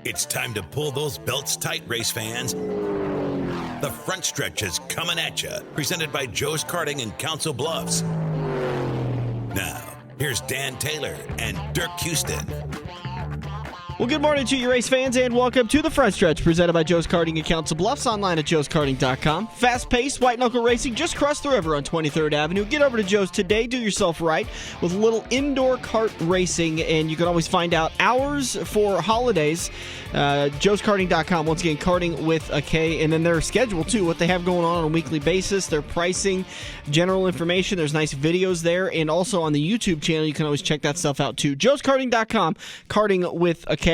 It's time to pull those belts tight, race fans. The front stretch is coming at you, presented by Joe's Karting in Council Bluffs. Now, here's Dan Taylor and Dirk Houston. Well, good morning to you, race fans, and welcome to the front stretch presented by Joe's Karting in Council Bluffs, online at joeskarting.com. Fast-paced, white-knuckle racing just cross the river on 23rd Avenue. Get over to Joe's today. Do yourself right with a little indoor kart racing, and you can always find out hours for holidays. joeskarting.com. Once again, karting with a K, and then their schedule, too, what they have going on a weekly basis, their pricing, general information. There's nice videos there, and also on the YouTube channel, you can always check that stuff out, too. joeskarting.com, karting with a K.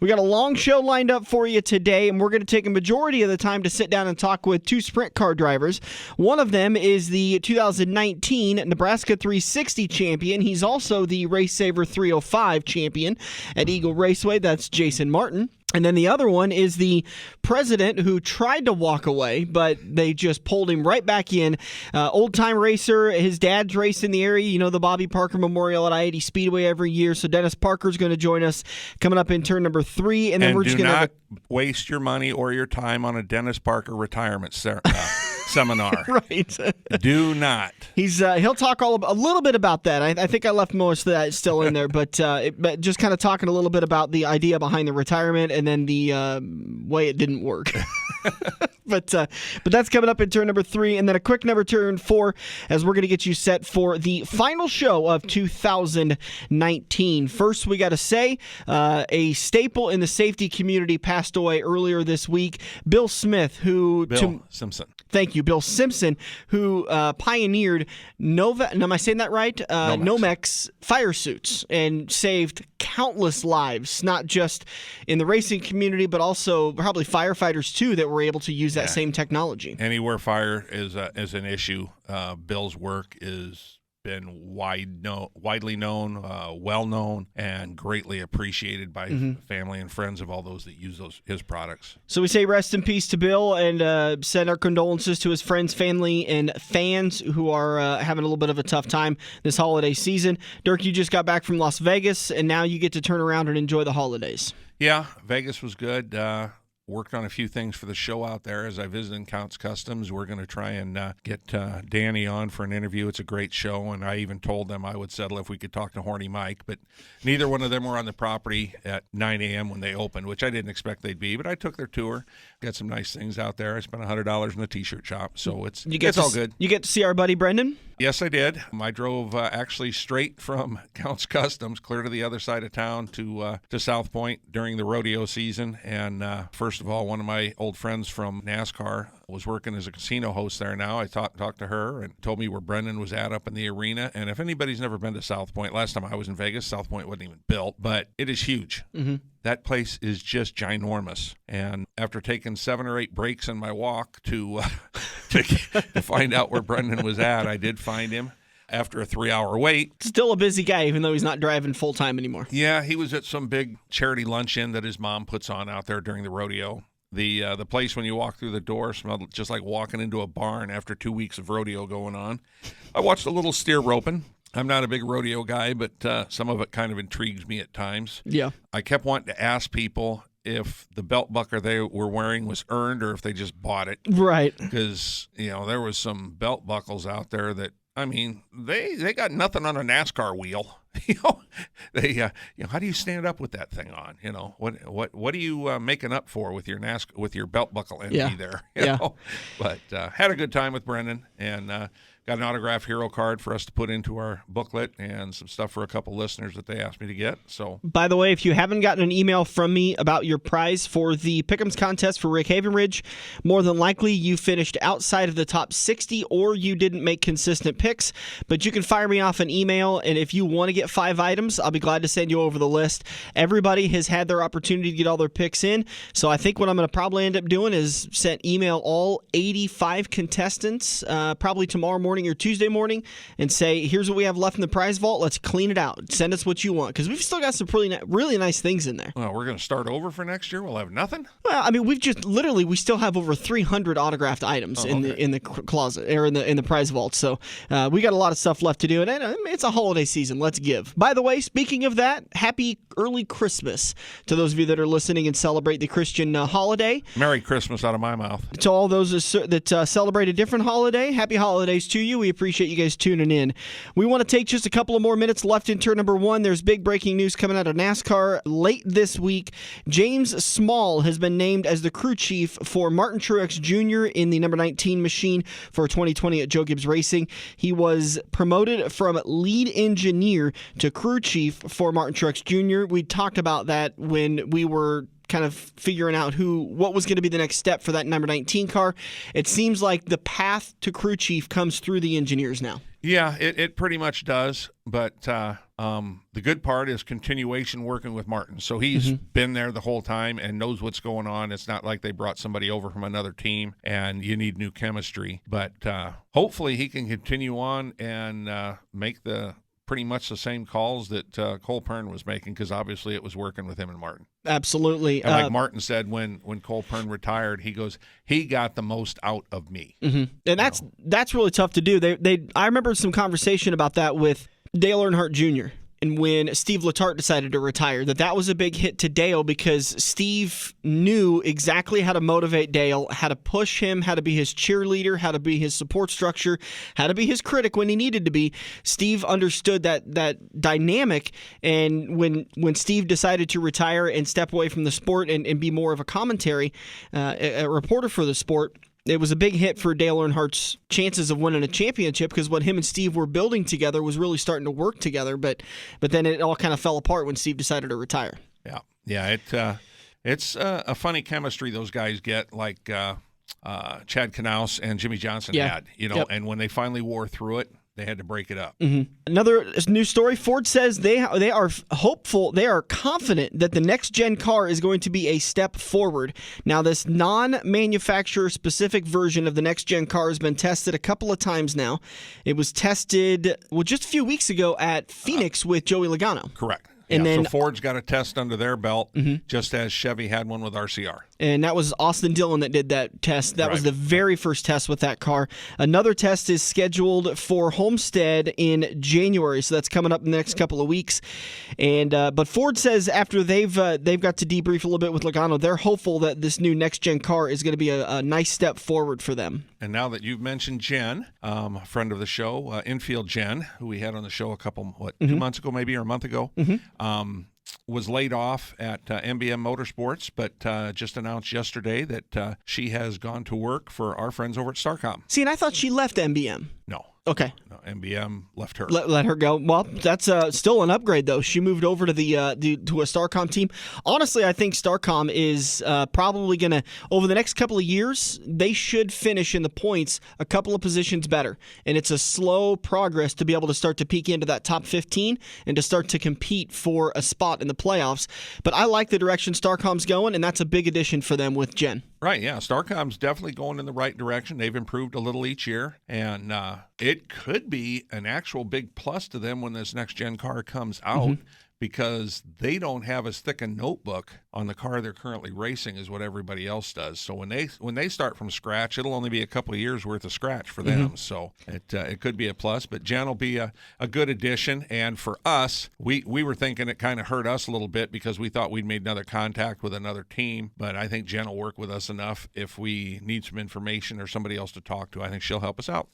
We got a long show lined up for you today, and we're going to take a majority of the time to sit down and talk with two sprint car drivers. One of them is the 2019 Nebraska 360 champion. He's also the Race Saver 305 champion at Eagle Raceway. That's Jason Martin. And then the other one is the president who tried to walk away, but they just pulled him right back in. Old-time racer. His dad's raced in the area. You know, the Bobby Parker Memorial at I-80 Speedway every year. So Dennis Parker's going to join us coming up in turn number 3. And then we're just going to waste your money or your time on a Dennis Parker retirement seminar. Right. Do not. He'll talk a little bit about that. I think I left most of that still in there, but just kind of talking a little bit about the idea behind the retirement and then the way it didn't work. But that's coming up in turn number 3, and then a quick number turn 4 as we're going to get you set for the final show of 2019. First, we got to say a staple in the safety community passed away earlier this week. Bill Smith, Simpson. Thank you, Bill Simpson, who pioneered am I saying that right? Nomex fire suits and saved countless lives, not just in the racing community, but also probably firefighters too that were able to use that same technology. Anywhere fire is an issue, Bill's work is been widely known, well known, and greatly appreciated by family and friends of all those that use his products. So we say rest in peace to Bill, and send our condolences to his friends, family, and fans who are having a little bit of a tough time this holiday season. Dirk, you just got back from Las Vegas, and now you get to turn around and enjoy the holidays. Yeah, Vegas was good. Worked on a few things for the show out there as I visited Counts Customs. We're going to try and get Danny on for an interview. It's a great show, and I even told them I would settle if we could talk to Horny Mike, but neither one of them were on the property at 9 a.m. when they opened, which I didn't expect they'd be, but I took their tour, got some nice things out there. I spent $100 in the T-shirt shop, so it's all good. You get to see our buddy Brendan? Yes, I did. I drove actually straight from Counts Customs clear to the other side of town to South Point during the rodeo season. And first of all, one of my old friends from NASCAR was working as a casino host there now. I talked to her and told me where Brendan was at up in the arena. And if anybody's never been to South Point, last time I was in Vegas, South Point wasn't even built, but it is huge. Mm-hmm. That place is just ginormous. And after taking 7 or 8 breaks in my walk to find out where Brendan was at, I did find him after a 3-hour wait. Still a busy guy, even though he's not driving full-time anymore. Yeah, he was at some big charity luncheon that his mom puts on out there during the rodeo. The place, when you walk through the door, smelled just like walking into a barn after 2 weeks of rodeo going on. I watched a little steer roping. I'm not a big rodeo guy, but some of it kind of intrigues me at times. Yeah. I kept wanting to ask people if the belt buckle they were wearing was earned or if they just bought it. Right. Because, there was some belt buckles out there that, they got nothing on a NASCAR wheel. How do you stand up with that thing on? What are you making up for with your belt buckle envy there? You know? But had a good time with Brendan, and got an autographed hero card for us to put into our booklet and some stuff for a couple listeners that they asked me to get. So, by the way, if you haven't gotten an email from me about your prize for the Pick'ems contest for Rick Havenridge, more than likely you finished outside of the top 60 or you didn't make consistent picks. But you can fire me off an email, and if you want to get 5 items, I'll be glad to send you over the list. Everybody has had their opportunity to get all their picks in, so I think what I'm going to probably end up doing is email all 85 contestants probably tomorrow morning morning or Tuesday morning and say, here's what we have left in the prize vault. Let's clean it out. Send us what you want, because we've still got some really nice things in there. Well, we're going to start over for next year? We'll have nothing? Well, I mean, we still have over 300 autographed items in the closet, or in the prize vault. So we got a lot of stuff left to do, and it's a holiday season. Let's give. By the way, speaking of that, happy early Christmas to those of you that are listening and celebrate the Christian holiday. Merry Christmas out of my mouth. To all those that celebrate a different holiday, happy holidays to you. We appreciate you guys tuning in. We want to take just a couple of more minutes left in turn number 1. There's big breaking news coming out of NASCAR late this week. James Small has been named as the crew chief for Martin Truex Jr. in the number 19 machine for 2020 at Joe Gibbs Racing. He was promoted from lead engineer to crew chief for Martin Truex Jr. We talked about that when we were kind of figuring out what was going to be the next step for that number 19 car. It seems like the path to crew chief comes through the engineers now. Yeah, it pretty much does, but the good part is continuation working with Martin. So he's been there the whole time and knows what's going on. It's not like they brought somebody over from another team and you need new chemistry. But hopefully he can continue on and make pretty much the same calls that Cole Pearn was making, because obviously it was working with him and Martin. Absolutely. And like Martin said when Cole Pearn retired, he goes, he got the most out of me. And that's really tough to do. I remember some conversation about that with Dale Earnhardt Jr., and when Steve Letarte decided to retire, that was a big hit to Dale, because Steve knew exactly how to motivate Dale, how to push him, how to be his cheerleader, how to be his support structure, how to be his critic when he needed to be. Steve understood that dynamic, and when Steve decided to retire and step away from the sport and be more of a commentary, a reporter for the sport, it was a big hit for Dale Earnhardt's chances of winning a championship, because what him and Steve were building together was really starting to work together. But then it all kind of fell apart when Steve decided to retire. Yeah. It's a funny chemistry those guys get, like Chad Knaus and Jimmy Johnson had. And when they finally wore through it, they had to break it up. Another news story, Ford says they are hopeful, they are confident that the next-gen car is going to be a step forward. Now, this non-manufacturer-specific version of the next-gen car has been tested a couple of times now. It was tested, just a few weeks ago at Phoenix with Joey Logano. Correct. And then so Ford's got a test under their belt, just as Chevy had one with RCR. And that was Austin Dillon that did that test. That was the very first test with that car. Another test is scheduled for Homestead in January, so that's coming up in the next couple of weeks. And but Ford says after they've got to debrief a little bit with Logano, they're hopeful that this new next-gen car is going to be a nice step forward for them. And now that you've mentioned Jen, a friend of the show, Infield Jen, who we had on the show a couple, 2 months ago maybe, or a month ago, was laid off at MBM Motorsports, but just announced yesterday that she has gone to work for our friends over at Starcom. See, and I thought she left MBM. No. Okay. No, MBM left her. Let her go. Well, that's still an upgrade, though. She moved over to to a Starcom team. Honestly, I think Starcom is probably going to, over the next couple of years, they should finish in the points a couple of positions better. And it's a slow progress to be able to start to peek into that top 15 and to start to compete for a spot in the playoffs. But I like the direction Starcom's going, and that's a big addition for them with Jen. Right, yeah. Starcom's definitely going in the right direction. They've improved a little each year, and it could be an actual big plus to them when this next-gen car comes out, because they don't have as thick a notebook on the car they're currently racing as what everybody else does. So when they start from scratch, it'll only be a couple of years worth of scratch for them. So it could be a plus. But Jen will be a good addition. And for us, we were thinking it kind of hurt us a little bit because we thought we'd made another contact with another team. But I think Jen will work with us enough if we need some information or somebody else to talk to. I think she'll help us out.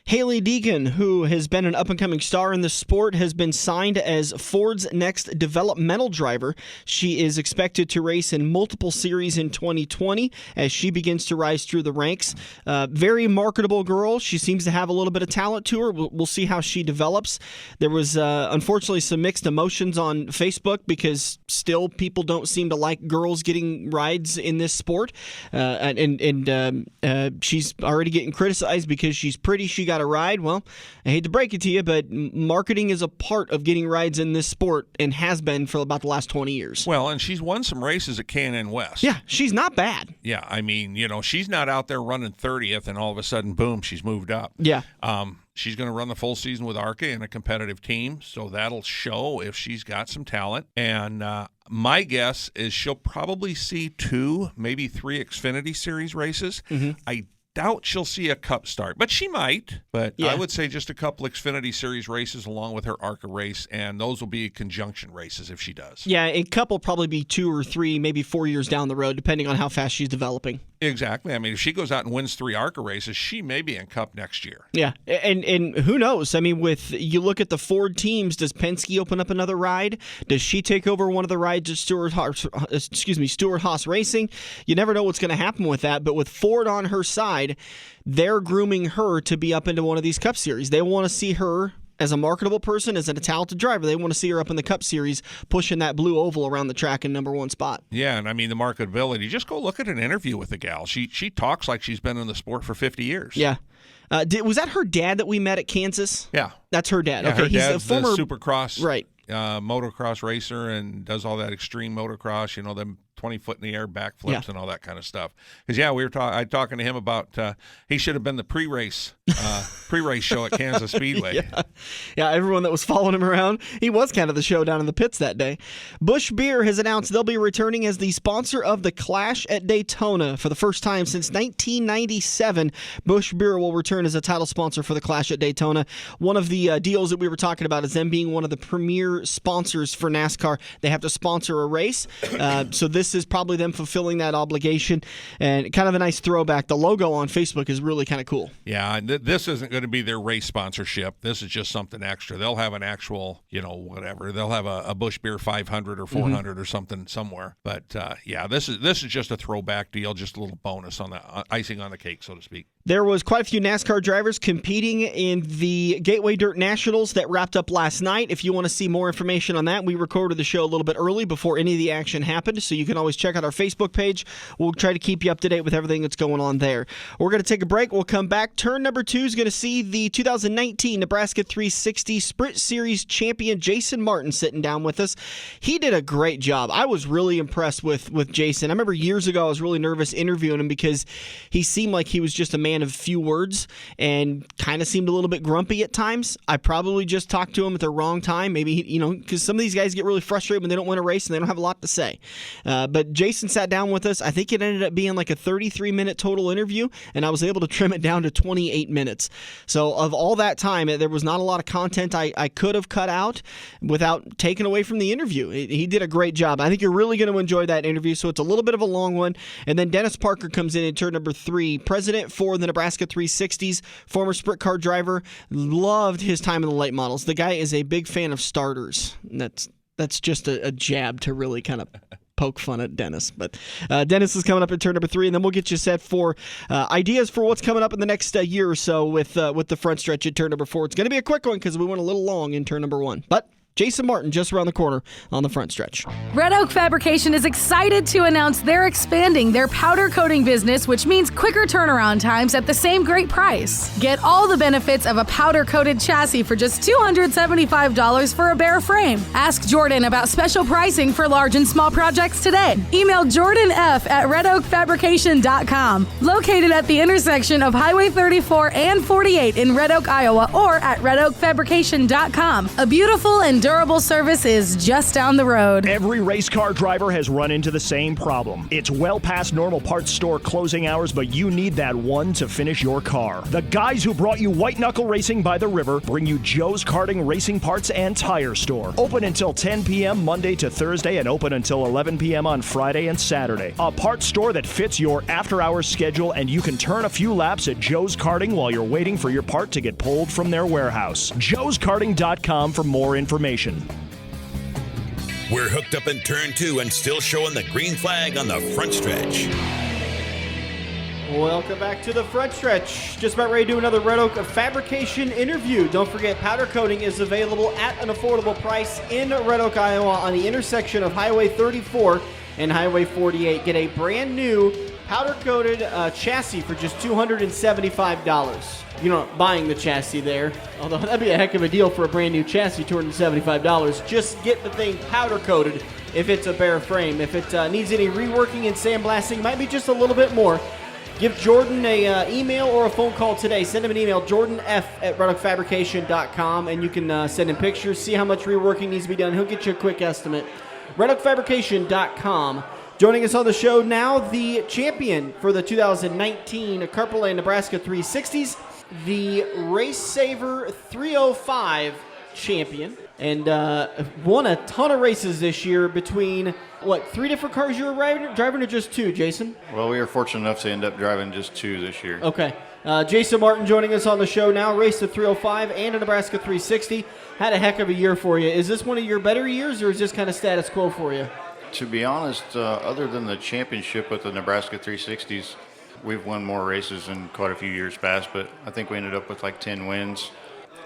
Haley Deegan, who has been an up-and-coming star in the sport, has been signed as Ford's next developmental driver. She is expected to race in multiple series in 2020 as she begins to rise through the ranks. Very marketable girl. She seems to have a little bit of talent to her. We'll see how she develops. There was, unfortunately, some mixed emotions on Facebook because still people don't seem to like girls getting rides in this sport. And she's already getting criticized because she's pretty. She got a ride. Well, I hate to break it to you, but marketing is a part of getting rides in this sport and has been for about the last 20 years. Well, and she's won some races at K&N West. Yeah, she's not bad. Yeah, I mean, she's not out there running 30th and all of a sudden, boom, she's moved up. Yeah. She's going to run the full season with ARCA in a competitive team, so that'll show if she's got some talent. And my guess is she'll probably see 2, maybe 3 Xfinity Series races. I doubt she'll see a Cup start, but she might. But I would say just a couple Xfinity Series races along with her ARCA race, and those will be conjunction races if she does. Yeah, a Cup will probably be 2 or 3, maybe 4 years down the road, depending on how fast she's developing. Exactly. I mean, if she goes out and wins 3 ARCA races, she may be in Cup next year. Yeah, and who knows? I mean, you look at the Ford teams, does Penske open up another ride? Does she take over one of the rides at Stewart Haas Racing? You never know what's going to happen with that, but with Ford on her side, they're grooming her to be up into one of these Cup Series. They want to see her as a marketable person, as a talented driver. They want to see her up in the Cup Series pushing that blue oval around the track in number 1 spot. Yeah, and I mean the marketability. Just go look at an interview with the gal. She talks like she's been in the sport for 50 years. Yeah. Was that her dad that we met at Kansas? Yeah. That's her dad. Yeah, okay, her he's dad's a former the Supercross right. Motocross racer and does all that extreme motocross, them 20-foot in the air backflips and all that kind of stuff. Because, we were talking to him about he should have been the pre-race show at Kansas Speedway. Yeah, everyone that was following him around, he was kind of the show down in the pits that day. Busch Beer has announced they'll be returning as the sponsor of the Clash at Daytona. For the first time since 1997, Busch Beer will return as a title sponsor for the Clash at Daytona. One of the deals that we were talking about is them being one of the premier sponsors for NASCAR. They have to sponsor a race, so this is probably them fulfilling that obligation, and kind of a nice throwback. The logo on Facebook is really kind of cool. Yeah, and this isn't going to be their race sponsorship. This is just something extra. They'll have an actual, whatever. They'll have a Busch Beer 500 or 400 or something somewhere. But this is just a throwback deal, just a little bonus on the icing on the cake, so to speak. There was quite a few NASCAR drivers competing in the Gateway Dirt Nationals that wrapped up last night. If you want to see more information on that, we recorded the show a little bit early before any of the action happened, so you can always check out our Facebook page. We'll try to keep you up to date with everything that's going on there. We're going to take a break. We'll come back. Turn number 2 is going to see the 2019 Nebraska 360 Sprint Series champion Jason Martin sitting down with us. He did a great job. I was really impressed with Jason. I remember years ago I was really nervous interviewing him because he seemed like he was just a man of few words and kind of seemed a little bit grumpy at times. I probably just talked to him at the wrong time. Maybe, because some of these guys get really frustrated when they don't win a race and they don't have a lot to say. But Jason sat down with us. I think it ended up being like a 33-minute total interview, and I was able to trim it down to 28 minutes. So of all that time, there was not a lot of content I could have cut out without taking away from the interview. He did a great job. I think you're really going to enjoy that interview, so it's a little bit of a long one. And then Dennis Parker comes in turn number 3, president for the Nebraska 360s, former sprint car driver, loved his time in the late models. The guy is a big fan of starters. That's just a jab to really kind of poke fun at Dennis. But Dennis is coming up in turn number 3, and then we'll get you set for ideas for what's coming up in the next year or so with the front stretch at turn number 4. It's going to be a quick one because we went a little long in turn number 1. But Jason Martin just around the corner on the front stretch. Red Oak Fabrication is excited to announce they're expanding their powder coating business, which means quicker turnaround times at the same great price. Get all the benefits of a powder-coated chassis for just $275 for a bare frame. Ask Jordan about special pricing for large and small projects today. Email Jordan F. at redoakfabrication.com. Located at the intersection of Highway 34 and 48 in Red Oak, Iowa, or at redoakfabrication.com. A beautiful and durable service is just down the road. Every race car driver has run into the same problem. It's well past normal parts store closing hours, but you need that one to finish your car. The guys who brought you White Knuckle Racing by the River bring you Joe's Karting Racing Parts and Tire Store. Open until 10 p.m. Monday to Thursday and open until 11 p.m. on Friday and Saturday. A parts store that fits your after-hours schedule, and you can turn a few laps at Joe's Karting while you're waiting for your part to get pulled from their warehouse. joeskarting.com for more information. We're hooked up in turn 2 and still showing the green flag on the front stretch. Welcome back to the front stretch. Just about ready to do another Red Oak Fabrication interview. Don't forget, powder coating is available at an affordable price in Red Oak, Iowa on the intersection of Highway 34 and Highway 48. Get a brand new powder-coated chassis for just $275. You're not buying the chassis there, although that'd be a heck of a deal for a brand new chassis, $275. Just get the thing powder-coated if it's a bare frame. If it needs any reworking and sandblasting, might be just a little bit more. Give Jordan a email or a phone call today. Send him an email, jordanf@redhookfabrication.com, and you can send him pictures, see how much reworking needs to be done. He'll get you a quick estimate. redhookfabrication.com. Joining us on the show now, the champion for the 2019 Carpenter Nebraska 360s, the Race Saver 305 champion, and won a ton of races this year between, 3 different cars you were driving or just 2, Jason? Well, we were fortunate enough to end up driving just 2 this year. Okay. Jason Martin joining us on the show now, raced a 305 and a Nebraska 360. Had a heck of a year for you. Is this one of your better years, or is this kind of status quo for you? To be honest, other than the championship with the Nebraska 360s, we've won more races in quite a few years past, but I think we ended up with like 10 wins.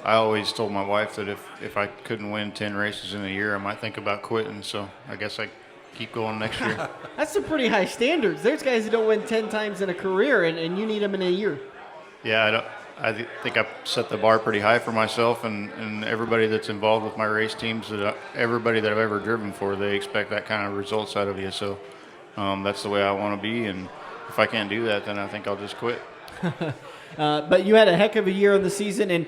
I always told my wife that if I couldn't win 10 races in a year, I might think about quitting, so I guess I keep going next year. That's some pretty high standards. There's guys who don't win 10 times in a career, and you need them in a year. Yeah, I think I've set the bar pretty high for myself and everybody that's involved with my race teams. Everybody that I've ever driven for, they expect that kind of results out of you. So that's the way I want to be. And if I can't do that, then I think I'll just quit. But you had a heck of a year in the season. And,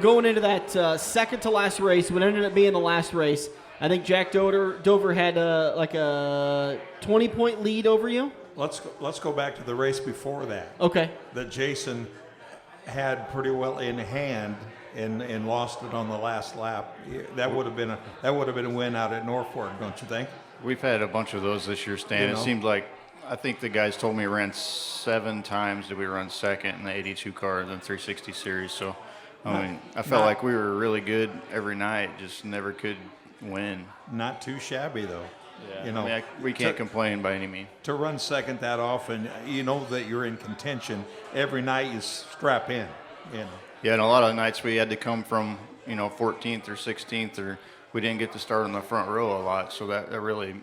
going into that second to last race, what ended up being the last race, I think Jack Dover had like a 20-point lead over you. Let's go back to the race before that. Okay. That Jason had pretty well in hand and lost it on the last lap. That would have been a win out at Norfolk, don't you think? We've had a bunch of those this year, Stan. It seemed like, I think the guys told me ran 7 times did we run second in the 82 car in the 360 series. So I felt like we were really good every night, just never could win. Not too shabby though. Yeah, we can't complain by any means. To run second that often, you know that you're in contention. Every night you strap in. Yeah, and a lot of nights we had to come from 14th or 16th, or we didn't get to start on the front row a lot. So that really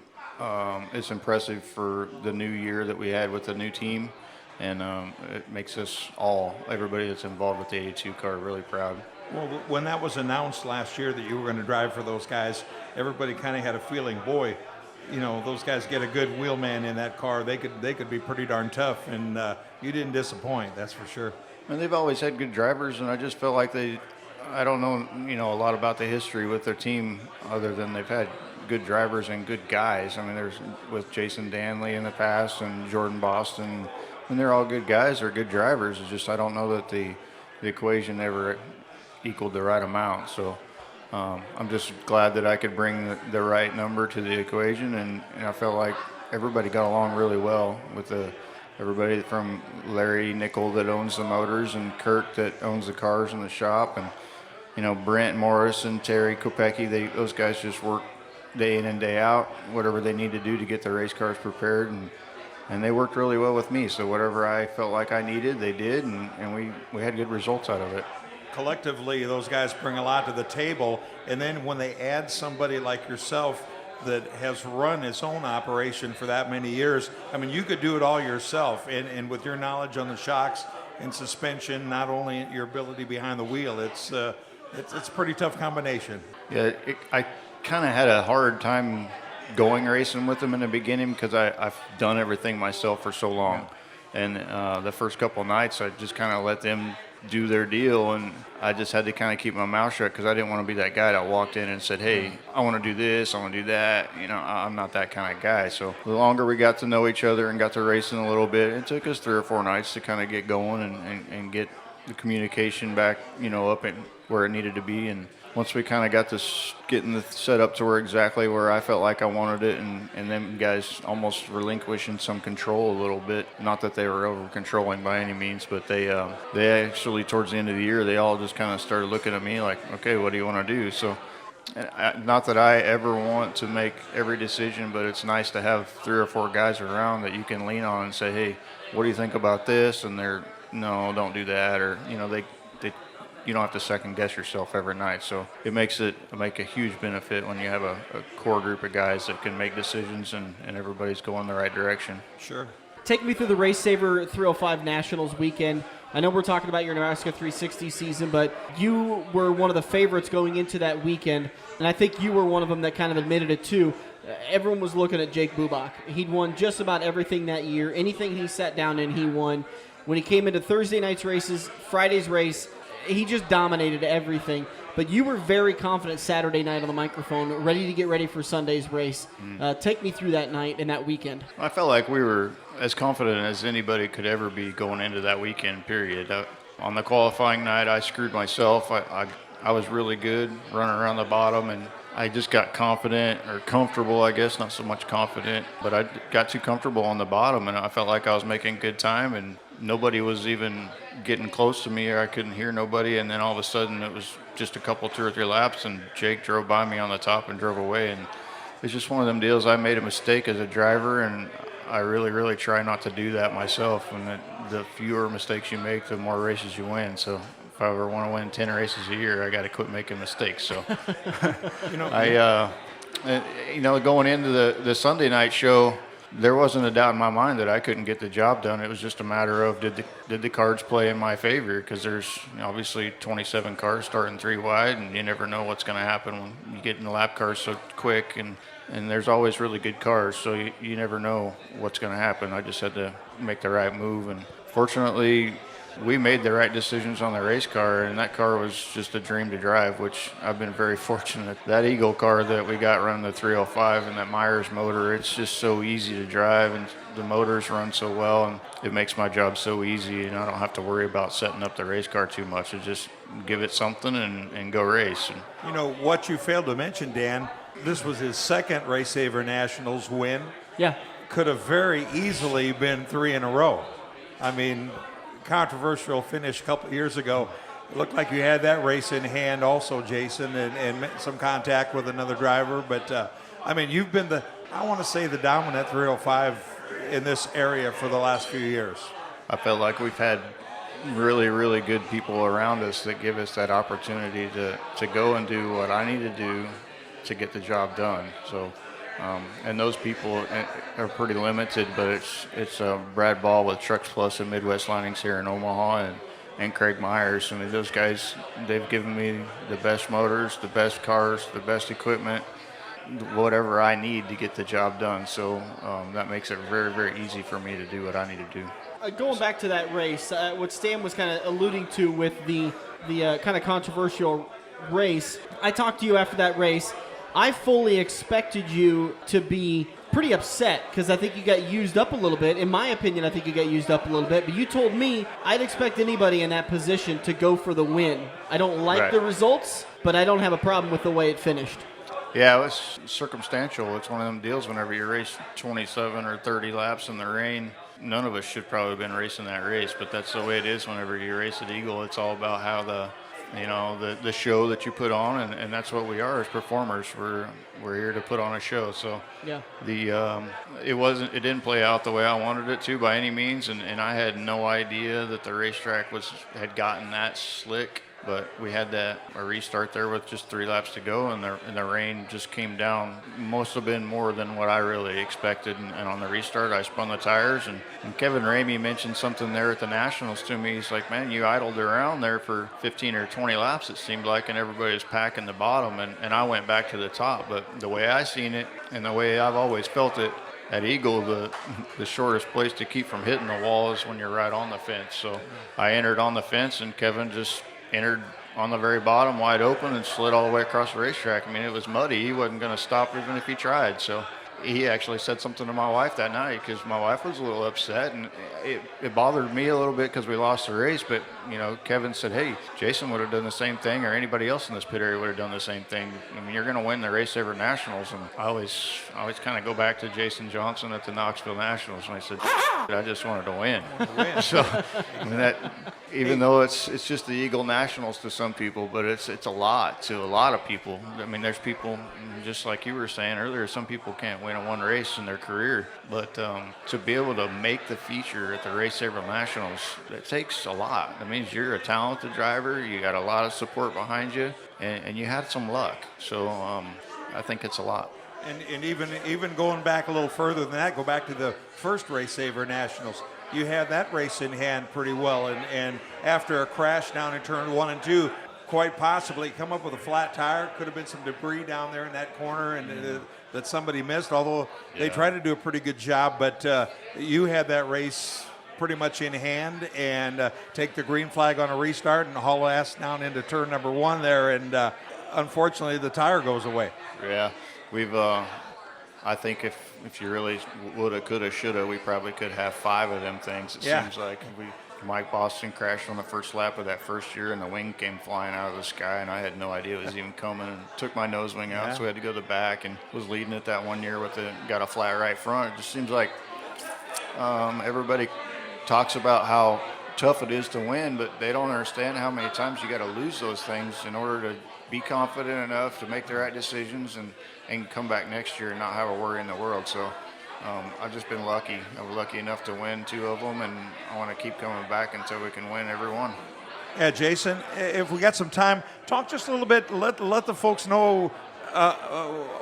is impressive for the new year that we had with the new team, and it makes everybody that's involved with the 82 car really proud. Well, when that was announced last year that you were going to drive for those guys, everybody kind of had a feeling, boy, those guys get a good wheelman in that car. They could be pretty darn tough, and you didn't disappoint, that's for sure. And they've always had good drivers, and I just felt like I don't know, a lot about the history with their team other than they've had good drivers and good guys. I mean, there's with Jason Danley in the past and Jordan Boston, and they're all good guys. They're good drivers. It's just I don't know that the equation ever equaled the right amount. So I'm just glad that I could bring the right number to the equation, and I felt like everybody got along really well with everybody from Larry Nickel that owns the motors and Kirk that owns the cars in the shop, and Brent Morris and Terry Kopecki. Those guys just work day in and day out, whatever they need to do to get the race cars prepared, and they worked really well with me. So whatever I felt like I needed, they did, and we had good results out of it. Collectively, those guys bring a lot to the table, and then when they add somebody like yourself that has run his own operation for that many years, I mean, you could do it all yourself, and with your knowledge on the shocks and suspension, not only your ability behind the wheel, it's a pretty tough combination. Yeah, I kind of had a hard time going racing with them in the beginning because I've done everything myself for so long. And the first couple nights, I just kind of let them do their deal, and I just had to kind of keep my mouth shut because I didn't want to be that guy that walked in and said, hey, I want to do this, I want to do that. I'm not that kind of guy. So the longer we got to know each other and got to racing a little bit, it took us 3 or 4 nights to kind of get going and get the communication back, up at where it needed to be. And once we kind of got this getting the set up to exactly where I felt like I wanted it, and them guys almost relinquishing some control a little bit. Not that they were over controlling by any means, but they actually towards the end of the year, they all just kind of started looking at me like, okay, what do you want to do? So not that I ever want to make every decision, but it's nice to have 3 or 4 guys around that you can lean on and say, hey, what do you think about this? And they're, no, don't do that. Or, you don't have to second guess yourself every night. So it make a huge benefit when you have a core group of guys that can make decisions and everybody's going the right direction. Sure. Take me through the Race Saver 305 Nationals weekend. I know we're talking about your Nebraska 360 season, but you were one of the favorites going into that weekend, and I think you were one of them that kind of admitted it too. everyone was looking at Jake Bubach. He'd won just about everything that year. Anything he sat down in, he won. When he came into Thursday night's races, Friday's race, he just dominated everything. But you were very confident Saturday night on the microphone, ready to get ready for Sunday's race. Take me through that night and that weekend. I felt like we were as confident as anybody could ever be going into that weekend, period. On the qualifying night, I screwed myself. I was really good running around the bottom, and I just got confident, or comfortable, I guess, not so much confident, but I got too comfortable on the bottom, and I felt like I was making good time, and nobody was even getting close to me, or I couldn't hear nobody, and then all of a sudden it was just a couple, 2 or 3 laps, and Jake drove by me on the top and drove away, and it's just one of them deals. I made a mistake as a driver, and I really, really try not to do that myself, and the fewer mistakes you make, the more races you win, so if I ever want to win 10 races a year, I got to quit making mistakes. So, going into the Sunday night show, there wasn't a doubt in my mind that I couldn't get the job done. It was just a matter of did the cards play in my favor? Because there's obviously 27 cars starting 3 wide, and you never know what's going to happen when you get in the lap cars so quick, and there's always really good cars, so you never know what's going to happen. I just had to make the right move, and fortunately, we made the right decisions on the race car, and that car was just a dream to drive, which I've been very fortunate. That Eagle car that we got running the 305 and that Myers motor, it's just so easy to drive, and the motors run so well, and it makes my job so easy, and I don't have to worry about setting up the race car too much. I just give it something and go race. What you failed to mention, Dan, this was his second Race Saver Nationals win. Yeah. Could have very easily been 3 in a row. I mean, controversial finish a couple of years ago. It looked like you had that race in hand also, Jason, and some contact with another driver. But, you've been the dominant 305 in this area for the last few years. I felt like we've had really, really good people around us that give us that opportunity to go and do what I need to do to get the job done. So, and those people are pretty limited, but it's Brad Ball with Trucks Plus and Midwest Linings here in Omaha, and Craig Myers. I mean, those guys, they've given me the best motors, the best cars, the best equipment, whatever I need to get the job done. So that makes it very, very easy for me to do what I need to do. Going back to that race, what Stan was kind of alluding to with the kind of controversial race, I talked to you after that race. I fully expected you to be pretty upset because I think you got used up a little bit. In my opinion, I think you got used up a little bit. But you told me I'd expect anybody in that position to go for the win. I don't like the results, but I don't have a problem with the way it finished. Yeah, it was circumstantial. It's one of them deals whenever you race 27 or 30 laps in the rain. None of us should probably have been racing that race, but that's the way it is whenever you race at Eagle. It's all about how the show that you put on, and that's what we are as performers. We're here to put on a show. So yeah, it didn't play out the way I wanted it to by any means, and I had no idea that the racetrack had gotten that slick. But we had a restart there with just 3 laps to go, and the rain just came down. Must have been more than what I really expected. And on the restart, I spun the tires. And Kevin Ramey mentioned something there at the Nationals to me. He's like, man, you idled around there for 15 or 20 laps, it seemed like, and everybody was packing the bottom. And I went back to the top. But the way I seen it and the way I've always felt it, at Eagle, the shortest place to keep from hitting the wall is when you're right on the fence. So I entered on the fence, and Kevin just entered on the very bottom wide open and slid all the way across the racetrack. I mean, it was muddy. He wasn't going to stop even if he tried. So he actually said something to my wife that night because my wife was a little upset, and it bothered me a little bit because we lost the race. But, Kevin said, hey, Jason would have done the same thing, or anybody else in this pit area would have done the same thing. I mean, you're going to win the Race Saver Nationals. And I always kind of go back to Jason Johnson at the Knoxville Nationals, and I said, I just wanted to win. So, I mean, even though it's just the Eagle Nationals to some people, but it's a lot to a lot of people. I mean, there's people, just like you were saying earlier, some people can't win one race in their career. But to be able to make the feature at the Race Saver Nationals, it takes a lot. It means you're a talented driver, you got a lot of support behind you, and you had some luck. So I think it's a lot. And even going back a little further than that, go back to the first Race Saver Nationals. You had that race in hand pretty well, and after a crash down in turn 1 and 2, quite possibly come up with a flat tire. Could have been some debris down there in that corner and that somebody missed, although they tried to do a pretty good job. But you had that race pretty much in hand and take the green flag on a restart and haul ass down into turn number 1 there. And unfortunately, the tire goes away. Yeah, we've. I think if you really woulda, coulda, shoulda, we probably could have 5 of them things. It seems like Mike Boston crashed on the first lap of that first year, and the wing came flying out of the sky, and I had no idea it was even coming, and took my nose wing out, so we had to go to the back, and was leading it that one year got a flat right front. It just seems like everybody talks about how tough it is to win, but they don't understand how many times you got to lose those things in order to be confident enough to make the right decisions and come back next year and not have a worry in the world. So I've just been lucky. I was lucky enough to win 2 of them, and I want to keep coming back until we can win every one. Yeah, Jason, if we got some time, talk just a little bit. Let the folks know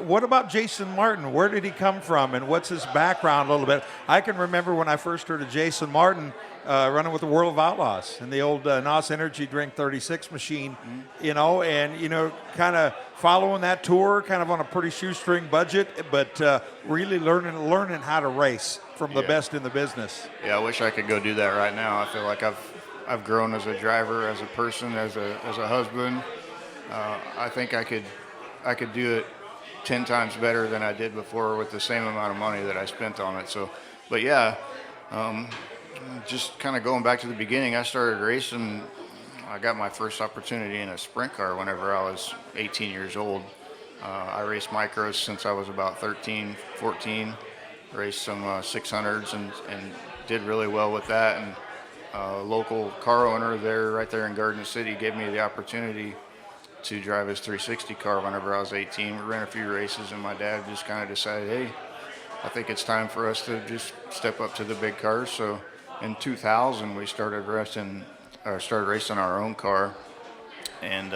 what about Jason Martin? Where did he come from, and what's his background a little bit? I can remember when I first heard of Jason Martin running with the World of Outlaws in the old NOS Energy Drink 36 machine, and kind of following that tour, kind of on a pretty shoestring budget, but really learning how to race from the best in the business. Yeah, I wish I could go do that right now. I feel like I've grown as a driver, as a person, as a husband. I think I could do it 10 times better than I did before with the same amount of money that I spent on it. So, but yeah, just kind of going back to the beginning, I started racing. I got my first opportunity in a sprint car whenever I was 18 years old. I raced micros since I was about 13, 14, raced some 600s and did really well with that. And a local car owner right there in Garden City gave me the opportunity to drive his 360 car whenever I was 18. We ran a few races, and my dad just kind of decided, hey, I think it's time for us to just step up to the big cars. So in 2000, we started racing our own car, and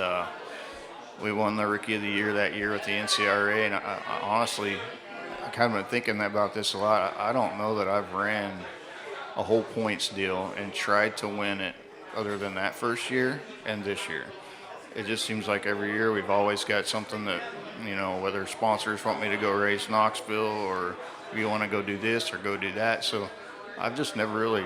we won the Rookie of the Year that year with the NCRA. And I honestly, I kind of been thinking about this a lot. I don't know that I've ran a whole points deal and tried to win it other than that first year and this year. It just seems like every year we've always got something that, whether sponsors want me to go race Knoxville or you want to go do this or go do that. So I've just never really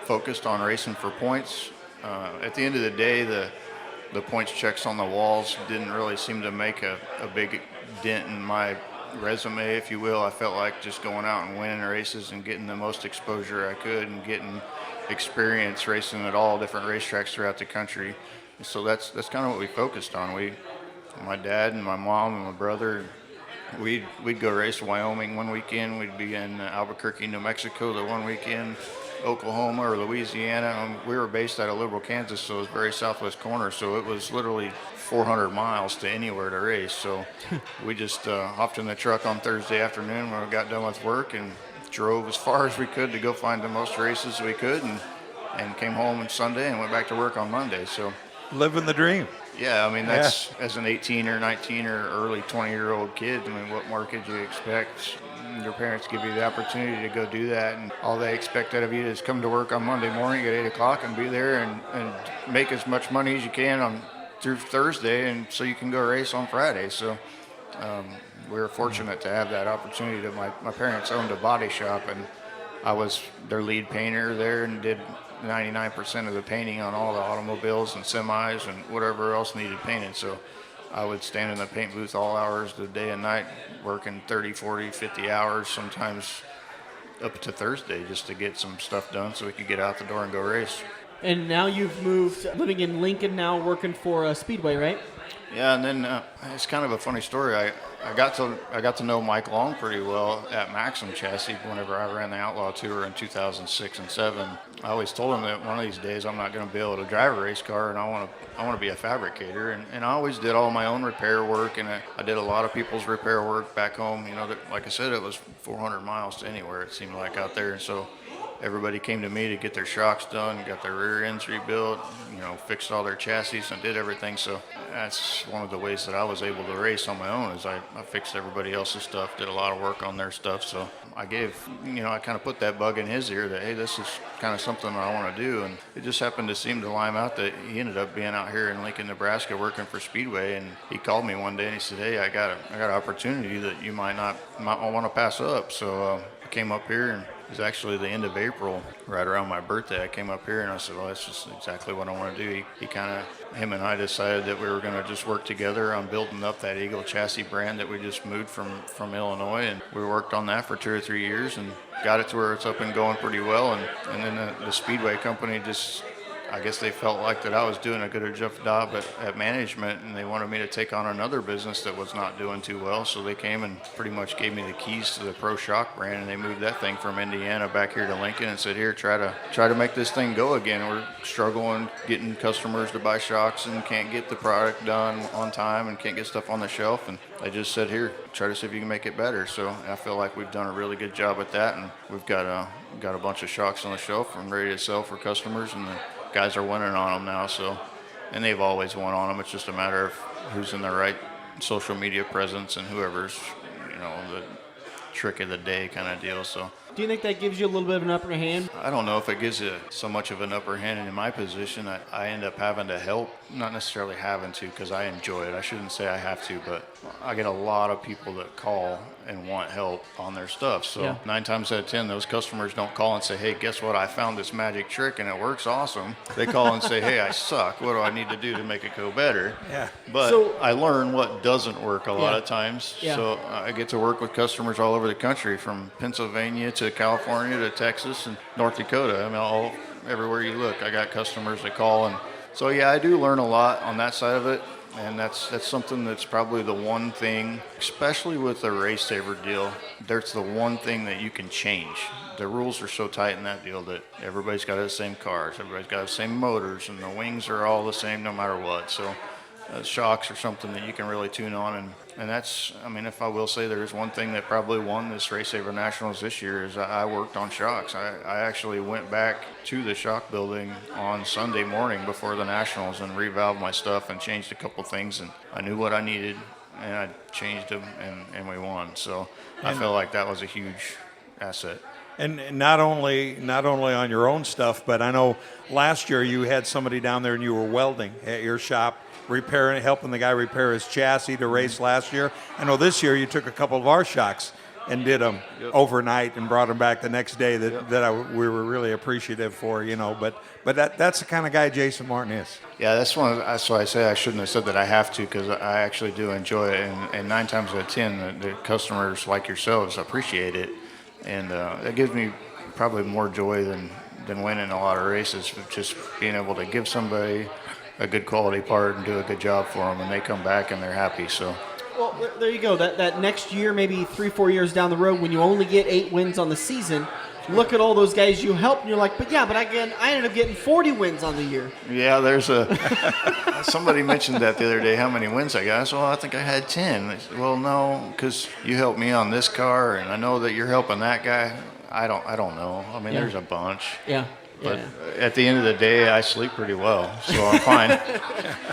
focused on racing for points. At the end of the day, the points checks on the walls didn't really seem to make a big dent in my resume, if you will. I felt like just going out and winning races and getting the most exposure I could and getting experience racing at all different racetracks throughout the country. So that's kind of what we focused on. My dad and my mom and my brother, we'd go race Wyoming one weekend. We'd be in Albuquerque, New Mexico the one weekend, Oklahoma or Louisiana. We were based out of Liberal, Kansas, so it was very southwest corner. So it was literally 400 miles to anywhere to race. So we just hopped in the truck on Thursday afternoon when we got done with work and drove as far as we could to go find the most races we could, and came home on Sunday and went back to work on Monday. So living the dream. Yeah, I mean, that's as an 18 or 19 or early 20-year-old kid, I mean, what more could you expect? Your parents give you the opportunity to go do that, and all they expect out of you is come to work on Monday morning at 8 o'clock and be there and make as much money as you can through Thursday, and so you can go race on Friday. So we were fortunate to have that opportunity. My parents owned a body shop, and I was their lead painter there and did 99% of the painting on all the automobiles and semis and whatever else needed painted. So I would stand in the paint booth all hours of the day and night, working 30, 40, 50 hours, sometimes up to Thursday, just to get some stuff done so we could get out the door and go race. And now you've moved, living in Lincoln now, working for Speedway, right? Yeah, and then it's kind of a funny story. I got to know Mike Long pretty well at Maxim Chassis whenever I ran the Outlaw Tour in 2006 and 7. I always told him that one of these days I'm not going to be able to drive a race car, and I want to be a fabricator. And I always did all my own repair work, and I did a lot of people's repair work back home. Like I said, it was 400 miles to anywhere it seemed like out there. And so everybody came to me to get their shocks done, got their rear ends rebuilt, fixed all their chassis and did everything. So that's one of the ways that I was able to race on my own, is I fixed everybody else's stuff, did a lot of work on their stuff. So I I kind of put that bug in his ear that, hey, this is kind of something I want to do. And it just happened to seem to line out that he ended up being out here in Lincoln, Nebraska, working for Speedway. And he called me one day and he said, hey, I got an opportunity that you might want to pass up. So I came up here, and it was actually the end of April, right around my birthday. I came up here and I said, well, that's just exactly what I want to do. Him and I decided that we were going to just work together on building up that Eagle chassis brand that we just moved from Illinois. And we worked on that for 2 or 3 years and got it to where it's up and going pretty well. And then the Speedway company just, I guess they felt like that I was doing a good job at management, and they wanted me to take on another business that was not doing too well. So they came and pretty much gave me the keys to the Pro Shock brand, and they moved that thing from Indiana back here to Lincoln and said, here, try to make this thing go again. We're struggling getting customers to buy shocks and can't get the product done on time and can't get stuff on the shelf. And they just said, here, try to see if you can make it better. So I feel like we've done a really good job at that, and we've got a bunch of shocks on the shelf and ready to sell for customers, and the guys are winning on them now. So, and they've always won on them. It's just a matter of who's in the right social media presence and whoever's, the trick of the day kind of deal. So Do you think that gives you a little bit of an upper hand? I don't know if it gives you so much of an upper hand. And in my position, I end up having to help, not necessarily having to, because I enjoy it. I shouldn't say I have to, but I get a lot of people that call and want help on their stuff. So 9 times out of 10, those customers don't call and say, hey, guess what? I found this magic trick and it works awesome. They call and say, hey, I suck. What do I need to do to make it go better? Yeah. But So- I learn what doesn't work a lot of times. Yeah. So I get to work with customers all over the country, from Pennsylvania to California to Texas and North Dakota. I mean, everywhere you look, I got customers that call. And so, yeah, I do learn a lot on that side of it. And that's something that's probably the one thing, especially with the Race Saver deal, there's the one thing that you can change. The rules are so tight in that deal that everybody's got the same cars, everybody's got the same motors, and the wings are all the same no matter what. So shocks are something that you can really tune on. And that's, I mean, if I will say there is one thing that probably won this Race Saver Nationals this year, is I worked on shocks. I actually went back to the shock building on Sunday morning before the Nationals and revalved my stuff and changed a couple things. And I knew what I needed, and I changed them, and we won. So I felt like that was a huge asset. And not only on your own stuff, but I know last year you had somebody down there and you were welding at your shop, helping the guy repair his chassis to race last year. I know this year you took a couple of our shocks and did them overnight and brought them back the next day. We were really appreciative for, But that's the kind of guy Jason Martin is. Yeah, that's why I say I shouldn't have said that I have to, because I actually do enjoy it. And 9 times out of 10, the customers like yourselves appreciate it. And it gives me probably more joy than winning a lot of races, just being able to give somebody a good quality part and do a good job for them, and they come back and they're happy. So, Well, there you go. That next year, maybe 3-4 years down the road, when you only get 8 wins on the season, look at all those guys you helped, and you're like, but I ended up getting 40 wins on the year. yeah, there's somebody mentioned that the other day, how many wins I got. I said, well, I think I had 10. They said, well, no, because you helped me on this car, and I know that you're helping that guy. I don't know. I mean, there's a bunch. Yeah. But at the end of the day, I sleep pretty well, so I'm fine.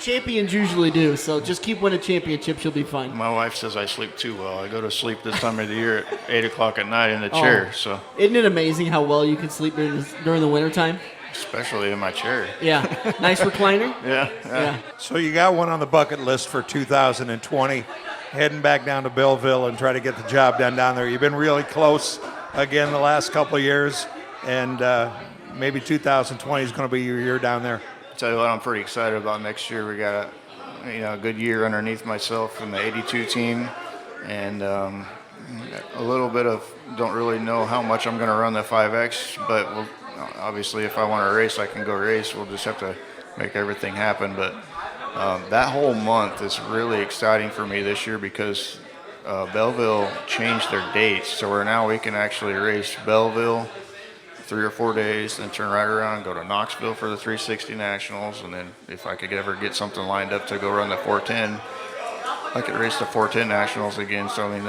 Champions usually do, so just keep winning championships, you'll be fine. My wife says I sleep too well. I go to sleep this time of the year at 8 o'clock at night in the chair. So Isn't it amazing how well you can sleep during the wintertime? especially in my chair. Yeah. Nice recliner? Yeah. So you got one on the bucket list for 2020, heading back down to Belleville and try to get the job done down there. You've been really close again the last couple of years, and maybe 2020 is going to be your year down there. Tell you what, I'm pretty excited about next year. We got a good year underneath myself in the 82 team, and a little bit of don't really know how much I'm going to run the 5X, but obviously if I want to race, I can go race. We'll just have to make everything happen. But that whole month is really exciting for me this year, because Belleville changed their dates, so now we can actually race Belleville 3 or 4 days, then turn right around and go to Knoxville for the 360 Nationals, and then if I could ever get something lined up to go run the 410, I could race the 410 Nationals again. So I mean,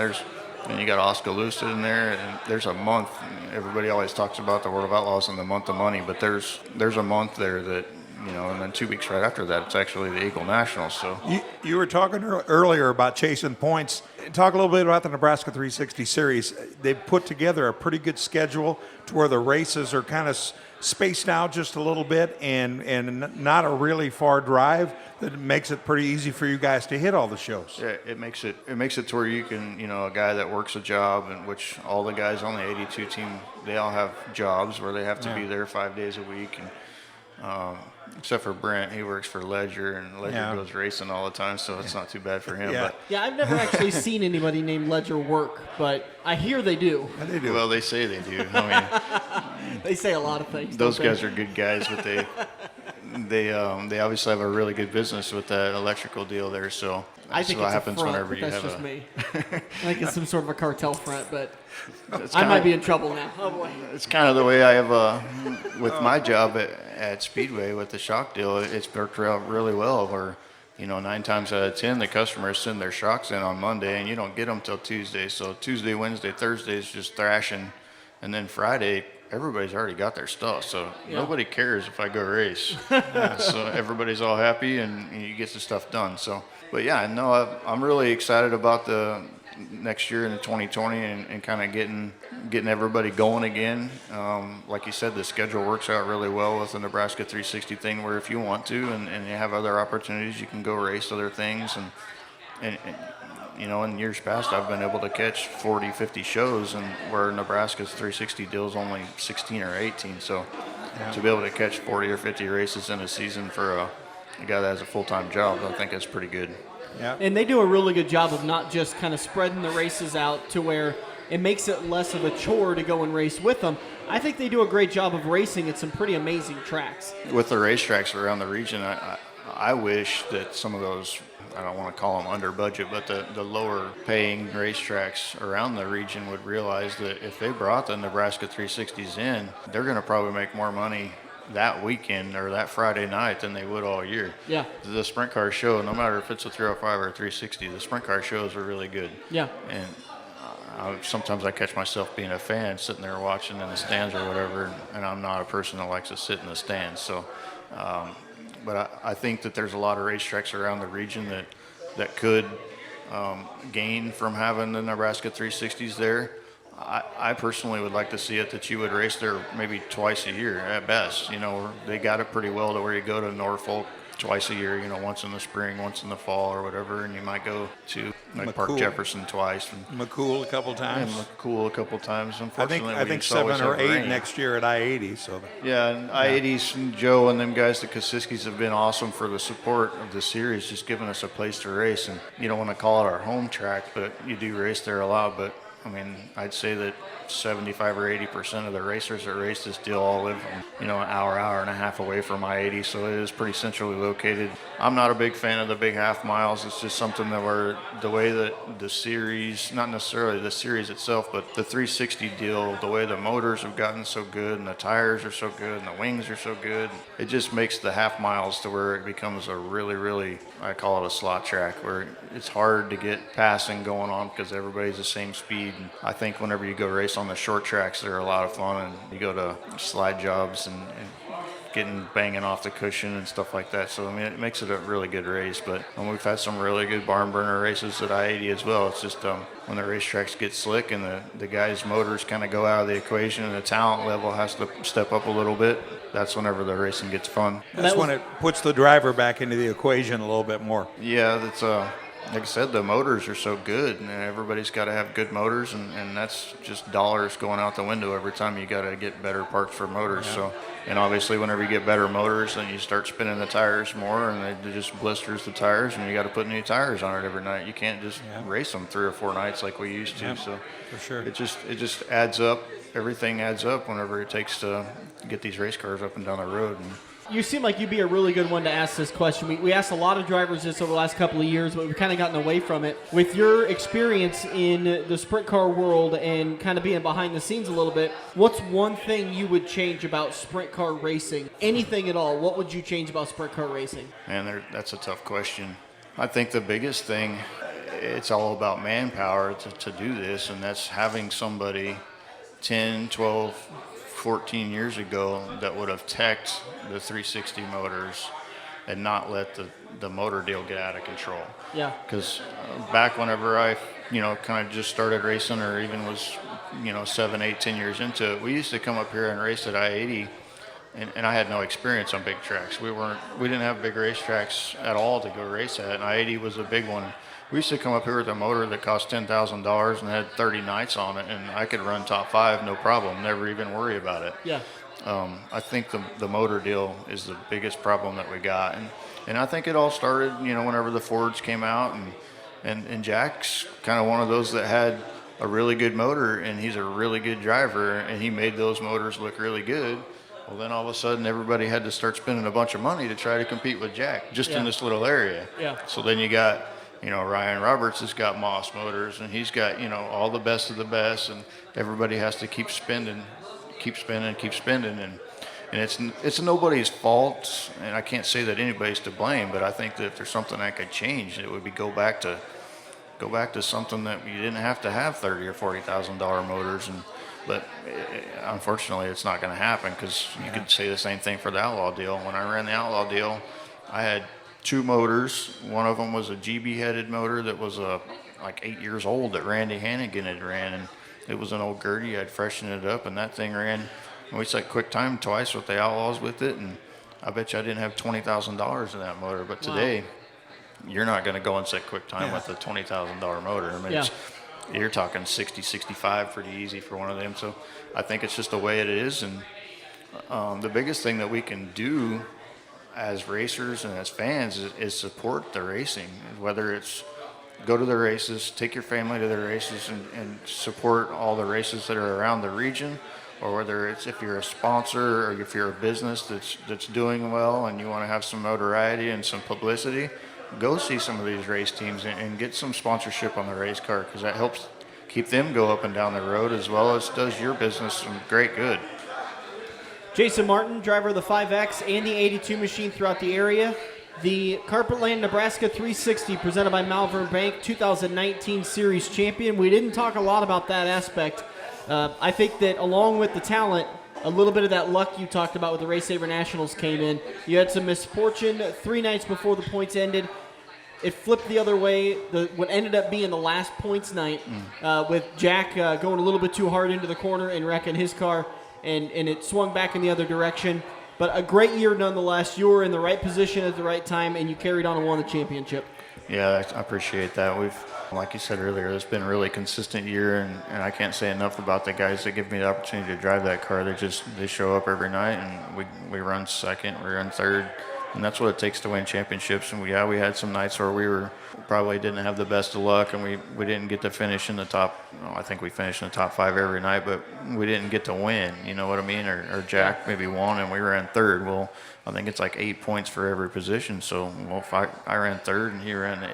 And you got Oskaloosa in there, and there's a month. Everybody always talks about the World of Outlaws and the month of money, but there's a month there that, and then 2 weeks right after that, it's actually the Eagle Nationals. So you were talking earlier about chasing points. Talk a little bit about the Nebraska 360 Series. They've put together a pretty good schedule to where the races are kind of spaced out just a little bit and not a really far drive that makes it pretty easy for you guys to hit all the shows. Yeah, it makes it to where you can, a guy that works a job, in which all the guys on the 82 team, they all have jobs where they have to be there 5 days a week, and except for Brent, he works for Ledger, and Ledger goes racing all the time, so it's not too bad for him. Yeah, but I've never actually seen anybody named Ledger work, but I hear they do. Yeah, they do. Well, they say they do. I mean, They say a lot of things. those don't they? guys are good guys, but they obviously have a really good business with that electrical deal there. So I that's think what it's happens a front, whenever but you that's have just a. me. I think it's some sort of a cartel front, but It's I kinda- might be in trouble now. Oh boy. It's kind of the way I have with my job at Speedway with the shock deal. It's worked out really well. Where 9 times out of 10 the customers send their shocks in on Monday, and you don't get them till Tuesday. So Tuesday, Wednesday, Thursday is just thrashing, and then Friday everybody's already got their stuff. So nobody cares if I go race. So everybody's all happy, and you get the stuff done. So, but yeah, no, I'm really excited about the next year in 2020 and kind of getting everybody going again. Like you said, the schedule works out really well with the Nebraska 360 thing, where if you want to and you have other opportunities, you can go race other things. And in years past, I've been able to catch 40, 50 shows, and where Nebraska's 360 deal is only 16 or 18. So to be able to catch 40 or 50 races in a season for a guy that has a full-time job, I think that's pretty good. Yeah. And they do a really good job of not just kind of spreading the races out to where it makes it less of a chore to go and race with them. I think they do a great job of racing at some pretty amazing tracks. With the racetracks around the region, I wish that some of those, I don't want to call them under budget, but the lower paying racetracks around the region would realize that if they brought the Nebraska 360s in, they're going to probably make more money that weekend or that Friday night than they would all year. Yeah. The sprint car show, no matter if it's a 305 or a 360, the sprint car shows are really good. Yeah. And sometimes I catch myself being a fan, sitting there watching in the stands or whatever, and I'm not a person that likes to sit in the stands. So, but I think that there's a lot of racetracks around the region that could gain from having the Nebraska 360s there. I personally would like to see it that you would race there maybe twice a year at best. They got it pretty well to where you go to Norfolk twice a year, once in the spring, once in the fall or whatever, and you might go to Park McCool. Jefferson twice. And McCool a couple times. McCool a couple times. Unfortunately, I think 7 or 8 next year at I-80. So and I-80s and Joe and them guys, the Kosiskis, have been awesome for the support of the series, just giving us a place to race. And you don't want to call it our home track, but you do race there a lot. But I mean, I'd say that 75 or 80% of the racers that race this deal all live, an hour and a half away from I-80, so it is pretty centrally located. I'm not a big fan of the big half miles. It's just something that the way that the series, not necessarily the series itself, but the 360 deal, the way the motors have gotten so good and the tires are so good and the wings are so good, it just makes the half miles to where it becomes a really, really, I call it a slot track, where it's hard to get passing going on because everybody's the same speed. And I think whenever you go race on the short tracks, they're a lot of fun, and you go to slide jobs and banging off the cushion and stuff like that. So I mean, it makes it a really good race. But we've had some really good barn burner races at I-80 as well. It's just when the racetracks get slick and the guys' motors kind of go out of the equation and the talent level has to step up a little bit, that's whenever the racing gets fun. that's when it puts the driver back into the equation a little bit more. Yeah, that's like I said, the motors are so good, and everybody's got to have good motors, and that's just dollars going out the window every time you got to get better parts for motors. Yeah. So, and obviously, whenever you get better motors, then you start spinning the tires more, and it just blisters the tires, and you got to put new tires on it every night. You can't just race them 3 or 4 nights like we used to. Yeah, so, for sure, it just adds up. Everything adds up whenever it takes to get these race cars up and down the road. And you seem like you'd be a really good one to ask this question. We asked a lot of drivers this over the last couple of years, but we've kind of gotten away from it. With your experience in the sprint car world and kind of being behind the scenes a little bit, what's one thing you would change about sprint car racing? Anything at all, what would you change about sprint car racing? Man, that's a tough question. I think the biggest thing it's all about manpower to do this, and that's having somebody 10, 12, 14 years ago that would have teched the 360 motors and not let the motor deal get out of control. Yeah. Because back whenever I, kind of just started racing, or even was, 7, 8, 10 years into it, we used to come up here and race at I-80, and I had no experience on big tracks. We didn't have big racetracks at all to go race at, and I-80 was a big one. We used to come up here with a motor that cost $10,000 and had 30 nights on it, and I could run top 5, no problem, never even worry about it. Yeah. I think the motor deal is the biggest problem that we got, and I think it all started, whenever the Fords came out, and Jack's kind of one of those that had a really good motor, and he's a really good driver, and he made those motors look really good. Well, then all of a sudden everybody had to start spending a bunch of money to try to compete with Jack just in this little area. Yeah. So then you got, Ryan Roberts has got Moss motors, and he's got, all the best of the best, and everybody has to keep spending, and it's nobody's fault, and I can't say that anybody's to blame, but I think that if there's something that could change, it would be go back to something that you didn't have to have $30,000 or $40,000 motors, but unfortunately it's not going to happen, because you could say the same thing for the Outlaw deal. When I ran the Outlaw deal, I had 2 motors. One of them was a GB headed motor that was like 8 years old that Randy Hannigan had ran, and it was an old Gertie. I'd freshened it up, and that thing ran. We set quick time twice with the Outlaws with it, and I bet you I didn't have $20,000 in that motor. But today, you're not going to go and set quick time with a $20,000 motor. I mean, you're talking 60, 65 pretty easy for one of them. So I think it's just the way it is. And the biggest thing that we can do as racers and as fans is support the racing, whether it's go to the races, take your family to the races, and support all the races that are around the region, or whether it's if you're a sponsor or if you're a business that's doing well and you want to have some notoriety and some publicity, go see some of these race teams and get some sponsorship on the race car, because that helps keep them go up and down the road, as well as does your business some great good. Jason Martin, driver of the 5X and the 82 machine throughout the area. The Carpetland Nebraska 360 presented by Malvern Bank, 2019 series champion. We didn't talk a lot about that aspect. I think that along with the talent, a little bit of that luck you talked about with the Race Saver Nationals came in. You had some misfortune 3 nights before the points ended. It flipped the other way. What ended up being the last points night with Jack going a little bit too hard into the corner and wrecking his car, and it swung back in the other direction. But a great year nonetheless. You were in the right position at the right time, and you carried on and won the championship. Yeah, I appreciate that. Like you said earlier, it's been a really consistent year, and I can't say enough about the guys that give me the opportunity to drive that car. They show up every night, and we run second, we run third, and that's what it takes to win championships. And we had some nights where we probably didn't have the best of luck, and we didn't get to finish in the top. I think we finished in the top 5 every night, but we didn't get to win. You know what I mean? Or Jack maybe won, and we ran third. Well, I think it's like 8 points for every position. So if I ran third and he ran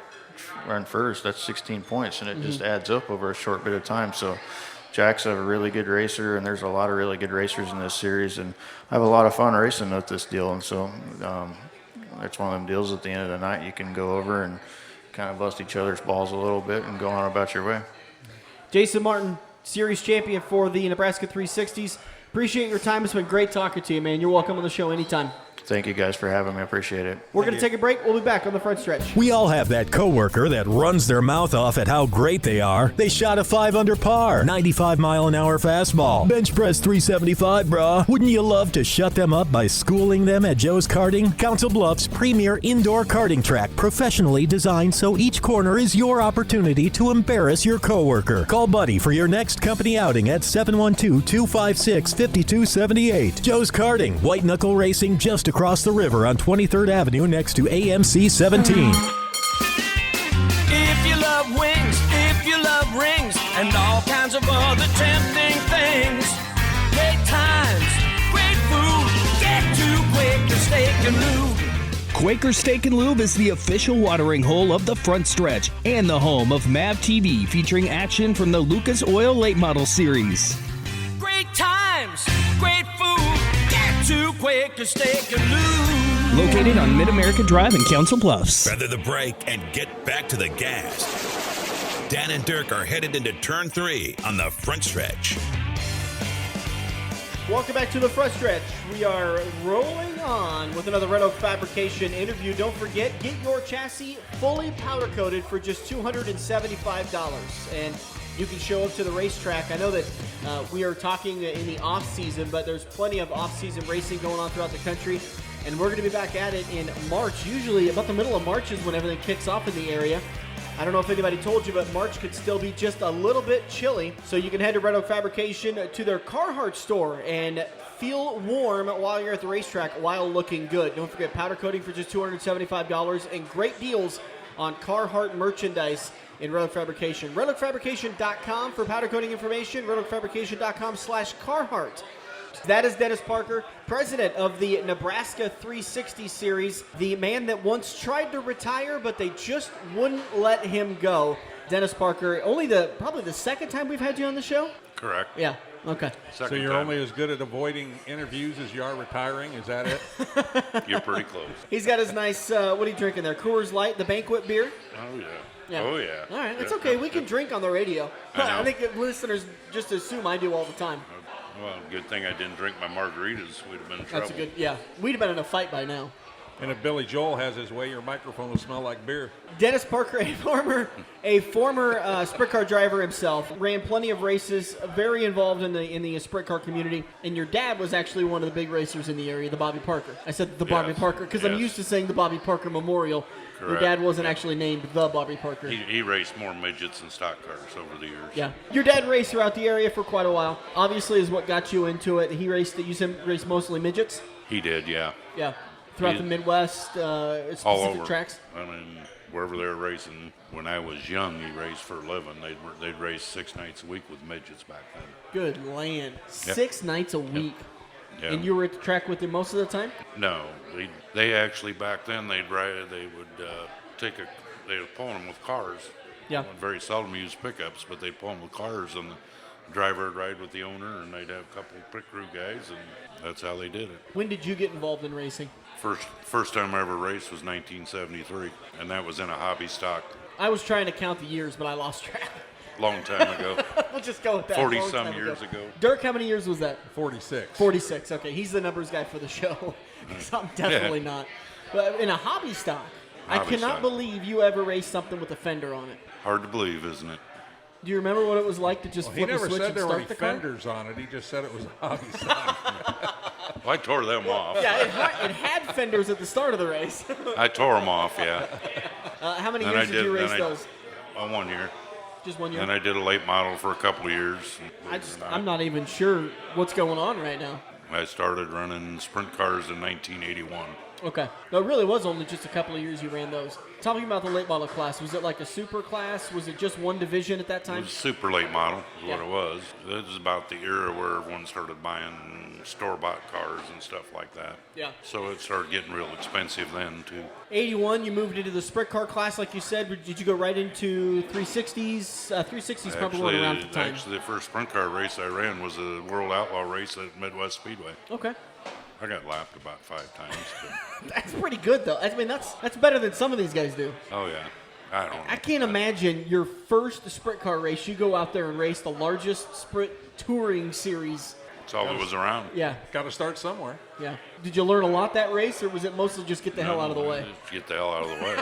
first, that's 16 points, and it just adds up over a short bit of time. So Jack's a really good racer, and there's a lot of really good racers in this series, and I have a lot of fun racing with this deal. And so it's one of them deals at the end of the night you can go over and kind of bust each other's balls a little bit and go on about your way. Jason Martin, series champion for the Nebraska 360s. Appreciate your time. It's been great talking to you, man. You're welcome on the show anytime. Thank you guys for having me. I appreciate it. We're going to take a break. We'll be back on the front stretch. We all have that coworker that runs their mouth off at how great they are. They shot a 5 under par, 95-mile-an-hour fastball, bench press 375, brah. Wouldn't you love to shut them up by schooling them at Joe's Karting? Council Bluffs' premier indoor karting track, professionally designed so each corner is your opportunity to embarrass your coworker. Call Buddy for your next company outing at 712-256-5278. Joe's Karting, white knuckle racing just across the river on 23rd Avenue next to AMC 17. If you love wings, if you love rings, and all kinds of other tempting things, great times, great food, get to Quaker Steak and Lube. Quaker Steak and Lube is the official watering hole of the front stretch and the home of MAV TV, featuring action from the Lucas Oil Late Model Series. Great times, great food, get to Quaker Steak and Lube. Located on Mid-America Drive in Council Bluffs. Feather the brake and get back to the gas. Dan and Dirk are headed into turn 3 on the front stretch. Welcome back to the front stretch. We are rolling on with another Red Oak Fabrication interview. Don't forget, get your chassis fully powder coated for just $275. And you can show up to the racetrack. I know that we are talking in the off season, but there's plenty of off season racing going on throughout the country. And we're going to be back at it in March. Usually about the middle of March is when everything kicks off in the area. I don't know if anybody told you, but March could still be just a little bit chilly. So you can head to Red Oak Fabrication to their Carhartt store and feel warm while you're at the racetrack while looking good. Don't forget powder coating for just $275 and great deals on Carhartt merchandise in Red Oak Fabrication. RedOakFabrication.com for powder coating information. RedOakFabrication.com/Carhartt. That is Dennis Parker, president of the Nebraska 360 Series, the man that once tried to retire, but they just wouldn't let him go. Dennis Parker, probably the second time we've had you on the show? Correct. Yeah, okay. So you're only as good at avoiding interviews as you are retiring? Is that it? You're pretty close. He's got his nice, what are you drinking there? Coors Light, the banquet beer? Oh, yeah. Yeah. Oh, yeah. All right, it's okay. We can drink on the radio. I think that listeners just assume I do all the time. Well, good thing I didn't drink my margaritas. We'd have been in trouble. That's a good, yeah. We'd have been in a fight by now. And if Billy Joel has his way, your microphone will smell like beer. Dennis Parker, a former sprint car driver himself, ran plenty of races, very involved in the sprint car community. And your dad was actually one of the big racers in the area, the Bobby Parker. I said the Bobby Parker because I'm used to saying the Bobby Parker Memorial. Correct. Your dad wasn't actually named the Bobby Parker. He raced more midgets than stock cars over the years. Yeah. Your dad raced throughout the area for quite a while. Obviously is what got you into it. He raced mostly midgets? He did, yeah. Yeah. Throughout the Midwest, specific all over tracks? I mean, wherever they were racing. When I was young, he raced for a living. They'd race 6 nights a week with midgets back then. Good land. 6 nights a week. Yep. And you were at the track with him most of the time? No. They actually, back then, they would pull them with cars. Yeah. Very seldom use pickups, but they'd pull them with cars, and the driver would ride with the owner, and they'd have a couple of pit crew guys, and that's how they did it. When did you get involved in racing? First time I ever raced was 1973, and that was in a hobby stock. I was trying to count the years, but I lost track. Long time ago. We'll just go with that. 40-some years ago. Dirk, how many years was that? 46. 46, okay. He's the numbers guy for the show. I'm definitely not. But in a hobby stock, I cannot believe you ever raced something with a fender on it. Hard to believe, isn't it? Do you remember what it was like to just flip a switch and start the car? He never said there were any fenders on it. He just said it was a hobby stock. Well, I tore them off. Yeah, it had fenders at the start of the race. I tore them off, yeah. How many years did you race those? 1 year. Just 1 year? And I did a late model for a couple of years. I'm not even sure what's going on right now. I started running sprint cars in 1981. Okay. No, it really was only just a couple of years you ran those. Tell me about the late model class. Was it like a super class? Was it just one division at that time? It was super late model is what it was. This is about the era where everyone started buying store-bought cars and stuff like that. Yeah. So it started getting real expensive then, too. 81, you moved into the sprint car class, like you said. Did you go right into 360s? 360s probably weren't around at the time. Actually, the first sprint car race I ran was a World Outlaw race at Midwest Speedway. Okay. I got lapped about 5 times. That's pretty good, though. I mean, that's better than some of these guys do. Oh, yeah. I don't know. I can't imagine your first sprint car race, you go out there and race the largest sprint touring series. That's all that was around. Yeah. Got to start somewhere. Yeah. Did you learn a lot that race, or was it mostly just get the hell out of the way? Just get the hell out of the way.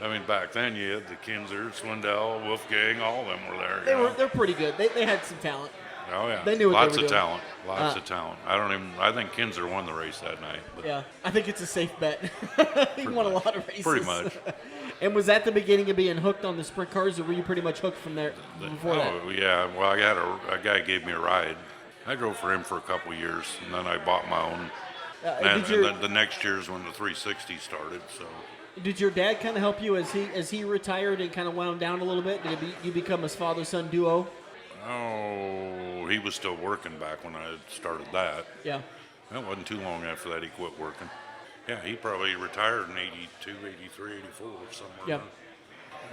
I mean, back then you had the Kinzer, Swindell, Wolfgang, all of them were there. They're pretty good. They had some talent. Oh, yeah. They knew what Lots they were of doing. talent. Lots of talent. I think Kinzer won the race that night. But yeah. I think it's a safe bet. He won a lot of races. Pretty much. And was that the beginning of being hooked on the sprint cars, or were you pretty much hooked from there before that? Oh, yeah. Well, I got a guy gave me a ride. I drove for him for a couple of years, and then I bought my own. And then the next year is when the 360 started. So. Did your dad kind of help you as he retired and kind of wound down a little bit? Did you become a father-son duo? Oh, he was still working back when I started that. Yeah. It wasn't too long after that he quit working. Yeah, he probably retired in 82, 83, 84 or somewhere. Yeah.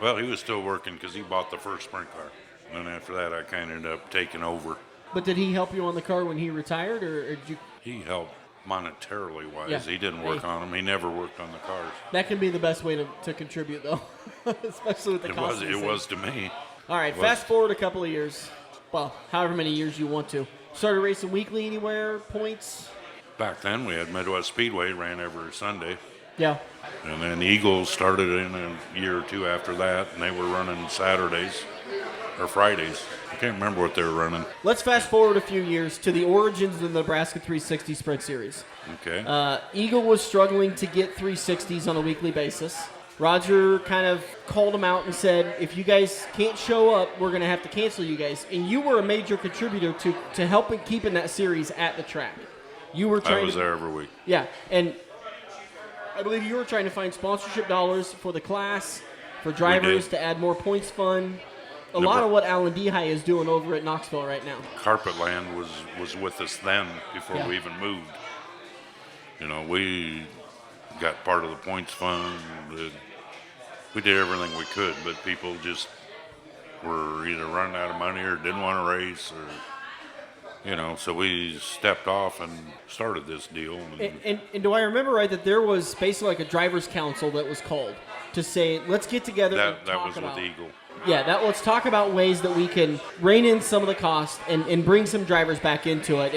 Well, he was still working because he bought the first sprint car. And then after that, I kind of ended up taking over. But did he help you on the car when he retired, or did you? He helped monetarily wise. Yeah. He didn't work on them. He never worked on the cars. That can be the best way to contribute, though, especially with the cost. It was to me. All right, fast forward a couple of years. Well, however many years you want to. Started racing weekly anywhere, points? Back then, we had Midwest Speedway, ran every Sunday. Yeah. And then Eagles started in a year or two after that, and they were running Saturdays or Fridays. I can't remember what they were running. Let's fast forward a few years to the origins of the Nebraska 360 Sprint Series. Okay. Eagle was struggling to get 360s on a weekly basis. Roger kind of called them out and said, if you guys can't show up, we're going to have to cancel you guys. And you were a major contributor to helping keeping that series at the track. You were trying I was there every week. Yeah, and I believe you were trying to find sponsorship dollars for the class, for drivers to add more points fund. A lot of what Alan Dehigh is doing over at Knoxville right now. Carpetland was with us then before we even moved. You know, we got part of the points fund. We did everything we could, but people just were either running out of money or didn't want to race, or so we stepped off and started this deal. And do I remember right that there was basically like a driver's council that was called to say, let's get together and talk that was about with Eagle. Yeah, let's talk about ways that we can rein in some of the cost and bring some drivers back into it.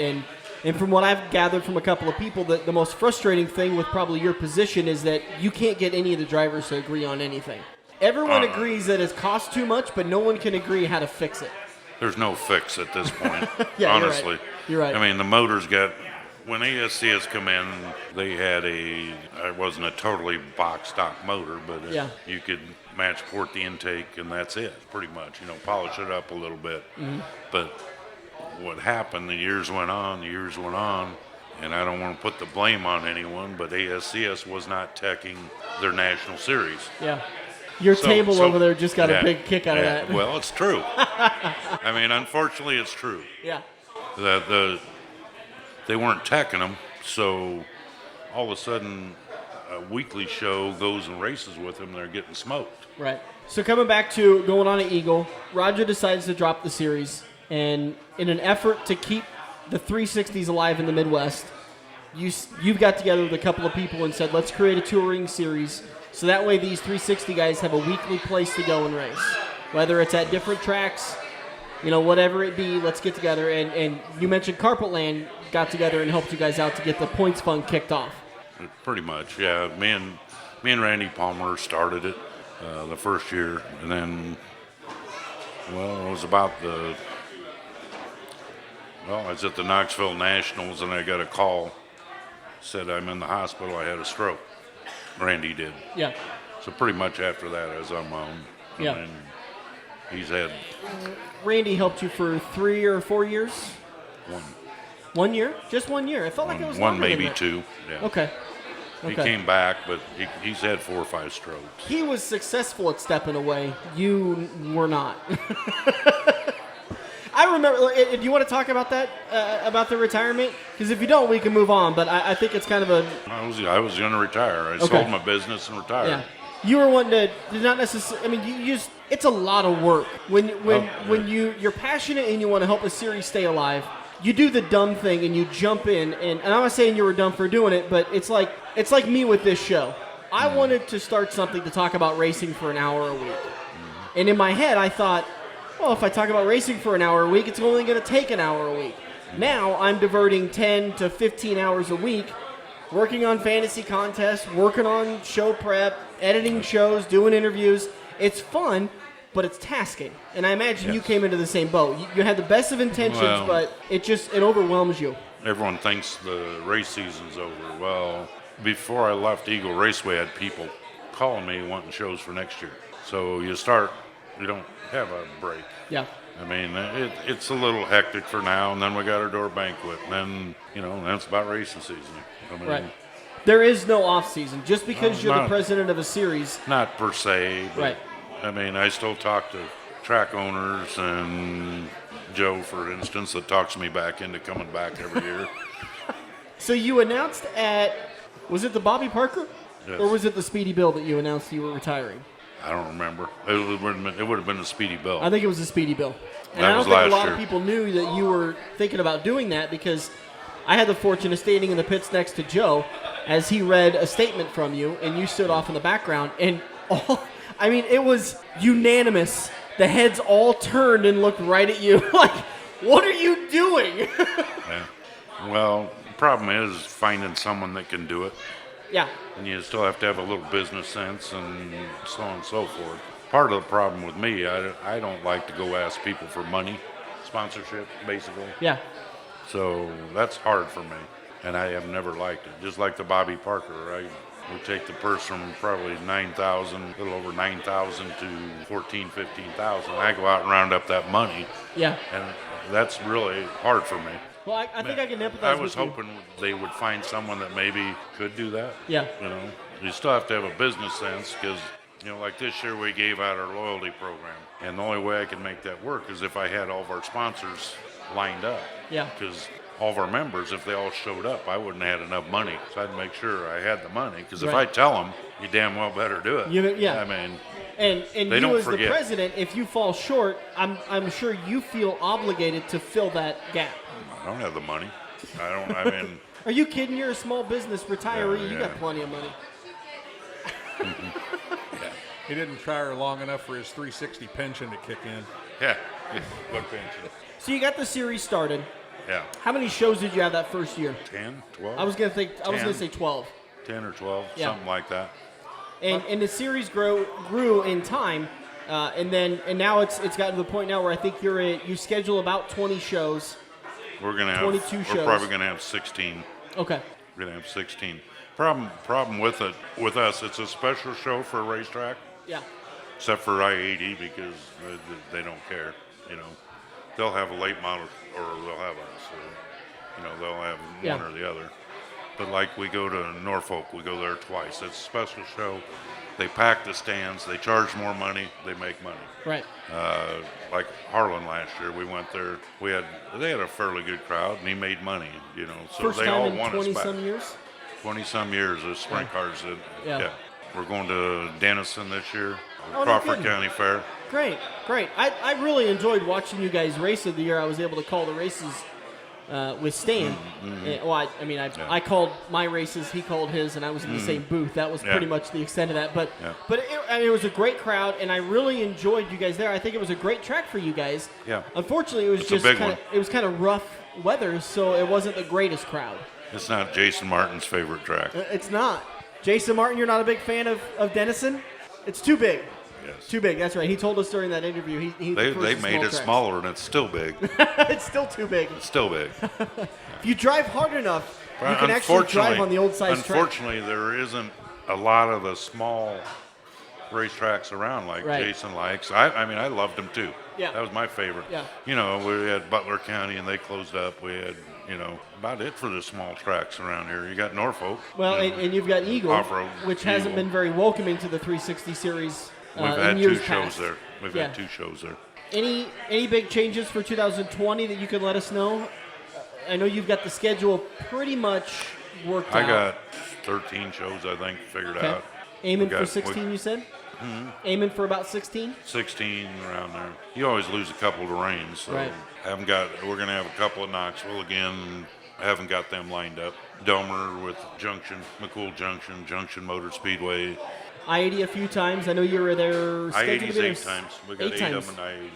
And from what I've gathered from a couple of people, the most frustrating thing with probably your position is that you can't get any of the drivers to agree on anything. Everyone agrees that it costs too much, but no one can agree how to fix it. There's no fix at this point, yeah, honestly. You're right. I mean, the motors when ASCS come in, they had it wasn't a totally box stock motor, but you could match port the intake, and that's it, pretty much. Polish it up a little bit. Mm-hmm. But what happened, the years went on, and I don't want to put the blame on anyone, but ASCS was not teching their national series. Yeah. Your table over there just got a big kick out of that. Well, it's true. I mean, unfortunately, it's true. Yeah. They weren't teching them, so all of a sudden a weekly show goes and races with them, they're getting smoked. Right. So coming back to going on at Eagle, Roger decides to drop the series, and in an effort to keep the 360s alive in the Midwest, you've got together with a couple of people and said, let's create a touring series so that way these 360 guys have a weekly place to go and race. Whether it's at different tracks, whatever it be, let's get together. And you mentioned Carpetland got together and helped you guys out to get the points fund kicked off. Pretty much, yeah. Me and Randy Palmer started it the first year, and then, it was about I was at the Knoxville Nationals, and I got a call, said I'm in the hospital, I had a stroke. Randy did. Yeah. So pretty much after that, I was on my own. Yeah. And he's had... Randy helped you for 3 or 4 years? 1. 1 year? Just 1 year? I felt like it was one, longer than maybe that. 2. Yeah. Okay. He came back, but he's had 4 or 5 strokes. He was successful at stepping away. You were not. I remember. Do you want to talk about that, about the retirement? Because if you don't, we can move on. But I think it's kind of a. I was going to retire. I sold my business and retired. Yeah. You were one to not necessarily. I mean, you just. It's a lot of work when you're passionate and you want to help a series stay alive. You do the dumb thing and you jump in, and I'm not saying you were dumb for doing it, but it's like me with this show. I wanted to start something to talk about racing for an hour a week, and in my head I thought, well, if I talk about racing for an hour a week, it's only going to take an hour a week. Now I'm diverting 10 to 15 hours a week, working on fantasy contests, working on show prep, editing shows, doing interviews. It's fun, but it's tasking. And I imagine you came into the same boat. You had the best of intentions, but it overwhelms you. Everyone thinks the race season's over. Well, before I left Eagle Raceway, I had people calling me wanting shows for next year. So you don't have a break. Yeah. I mean, it's a little hectic for now, and then we got our door banquet, and then, that's about racing season. I mean, right. There is no off season. Just because you're the president of a series. Not per se. But, right. I mean, I still talk to track owners and Joe, for instance, that talks me back into coming back every year. So you announced was it the Bobby Parker? Yes. Or was it the Speedy Bill that you announced you were retiring? I don't remember. It would have been the Speedy Bill. I think it was the Speedy Bill. And that I don't was think last a lot year. of people knew that you were thinking about doing that because I had the fortune of standing in the pits next to Joe as he read a statement from you, and you stood off in the background. And it was unanimous. The heads all turned and looked right at you like, what are you doing? Yeah. Well, the problem is finding someone that can do it. Yeah. And you still have to have a little business sense and so on and so forth. Part of the problem with me, I don't like to go ask people for money, sponsorship, basically. Yeah. So that's hard for me, and I have never liked it. Just like the Bobby Parker, we take the purse from probably 9,000, a little over 9,000 to 14, 15,000. I go out and round up that money. Yeah. And that's really hard for me. Well, I think I can empathize with you. I was hoping they would find someone that maybe could do that. Yeah. You still have to have a business sense because, like this year we gave out our loyalty program. And the only way I can make that work is if I had all of our sponsors lined up. Yeah. Because all of our members, if they all showed up, I wouldn't have had enough money. So I'd make sure I had the money. Because if I tell them, you damn well better do it. Yeah. I mean, and they don't you as forget. the president, if you fall short, I'm sure you feel obligated to fill that gap. I don't have the money. Are you kidding? You're a small business retiree. Yeah. You got plenty of money. He didn't try her long enough for his 360 pension to kick in. Yeah. What pension? So you got the series started. Yeah. How many shows did you have that first year? 10, 12? I was gonna say 12. 10 or 12, Yeah. something like that. And the series grew in time, and now it's gotten to the point now where I think you schedule about 20 shows. We're gonna have 22 shows. We're probably gonna have 16. Okay. We're gonna have 16. Problem with us, it's a special show for a racetrack. Yeah. Except for I-80 because they don't care. They'll have a late model or they'll have us. They'll have one or the other. But like we go to Norfolk, we go there twice. It's a special show. They pack the stands. They charge more money. They make money. Right. Like Harlan last year, we went there. They had a fairly good crowd, and he made money. So First they time all in want us back. 20-some years? 20-some years of sprint cars. Yeah. We're going to Denison this year, Oh, no Crawford kidding. County Fair. Great. I really enjoyed watching you guys race of the year. I was able to call the races with Stan. Mm-hmm. I called my races, he called his, and I was in the same booth. That was pretty much the extent of that. But it was a great crowd, and I really enjoyed you guys there. I think it was a great track for you guys. Yeah. Unfortunately, it was kind of rough weather, so it wasn't the greatest crowd. It's not Jason Martin's favorite track. It's not. Jason Martin, you're not a big fan of Denison? It's too big. Yes. Too big. That's right. He told us during that interview. They made it smaller, and it's still big. It's still too big. It's still big. If you drive hard enough, you can actually drive on the old size track. Unfortunately, there isn't a lot of the small racetracks around like Jason likes. I loved them too. Yeah. That was my favorite. Yeah. We had Butler County, and they closed up. We had, about it for the small tracks around here. You got Norfolk. Well, and you've got Eagle, Off-road which hasn't been very welcoming to the 360 series. We've had in two years shows past. there. We've had 2 shows there. Any big changes for 2020 that you can let us know? I know you've got the schedule pretty much worked out. I got 13 shows, I think, figured out. Aiming for 16, you said? Mm-hmm. Aiming for about 16? 16 around there. You always lose a couple to rain, so Right. we're going to have a couple at Knoxville again. And I haven't got them lined up. Domer with McCool Junction Motor Speedway. I-80 a few times. I know you were there. I-80's 8 times. We got 8 of them in I-80.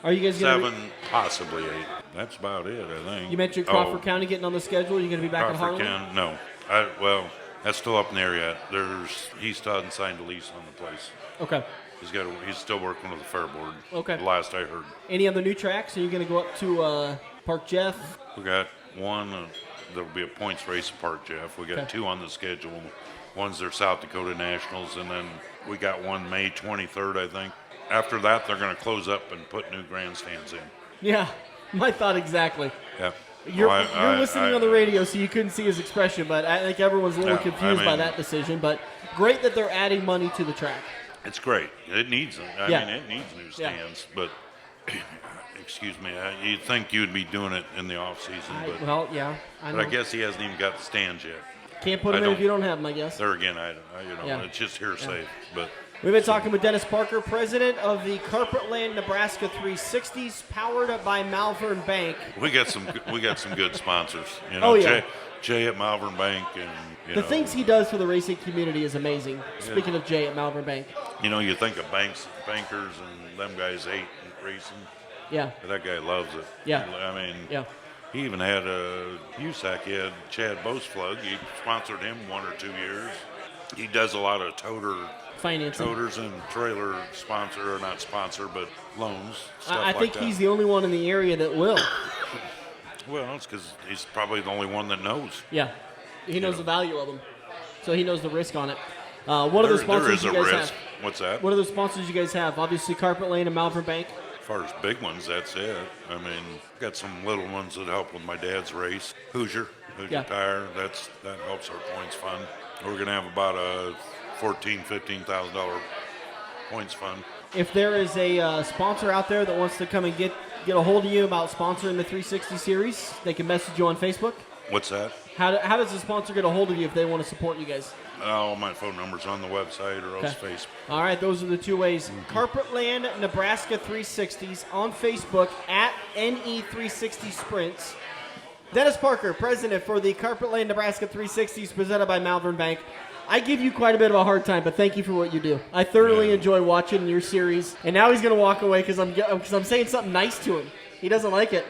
Are you guys going to 7, possibly 8. That's about it, I think. You mentioned Crawford County getting on the schedule. Are you going to be back in Harlan? County, no. That's still up in the air yet. He still hasn't signed a lease on the place. Okay. He's still working with the fair board. Okay. The last I heard. Any other new tracks? Are you going to go up to Park Jeff? We got one. There'll be a points race at Park Jeff. We got 2 on the schedule. One's their South Dakota Nationals, and then we got one May 23rd, I think. After that, they're going to close up and put new grandstands in. Yeah, my thought exactly. Yeah. You're listening on the radio, so you couldn't see his expression, but I think everyone's a little confused by that decision. But great that they're adding money to the track. It's great. It needs them. I mean, it needs new stands. Yeah. But, excuse me, you'd think you'd be doing it in the off season. I know. But I guess he hasn't even got the stands yet. Can't put them in if you don't have them, I guess. There again, it's just hearsay. But We've been talking with Dennis Parker, president of the Carpetland Nebraska 360s, powered up by Malvern Bank. We got some good sponsors. Jay at Malvern Bank, and the things he does for the racing community is amazing. Speaking of Jay at Malvern Bank, you think of bankers, and them guys hate racing. Yeah, but that guy loves it. Yeah, I mean, yeah. He even had USAC. He had Chad Boasflug. He sponsored him 1 or 2 years. He does a lot of toters and trailer but loans. I think he's the only one in the area that will. Well, it's because he's probably the only one that knows. Yeah, he knows the value of them, so he knows the risk on it. What are the sponsors you guys have? What's that? What are the sponsors you guys have? Obviously, Carpet Lane and Malvern Bank. As far as big ones, that's it. I mean, got some little ones that help with my dad's race. Hoosier Tire, that helps our points fund. We're going to have about a $14,000-$15,000 points fund. If there is a sponsor out there that wants to come and get a hold of you about sponsoring the 360 series, they can message you on Facebook. What's that? How does the sponsor get a hold of you if they want to support you guys? Oh, my phone number's on the website or else Facebook. All right, those are the two ways. Carpetland Nebraska 360s on Facebook at NE360 Sprints. Dennis Parker, president for the Carpetland Nebraska 360s, presented by Malvern Bank. I give you quite a bit of a hard time, but thank you for what you do. I thoroughly enjoy watching your series, and now he's going to walk away because I'm saying something nice to him. He doesn't like it.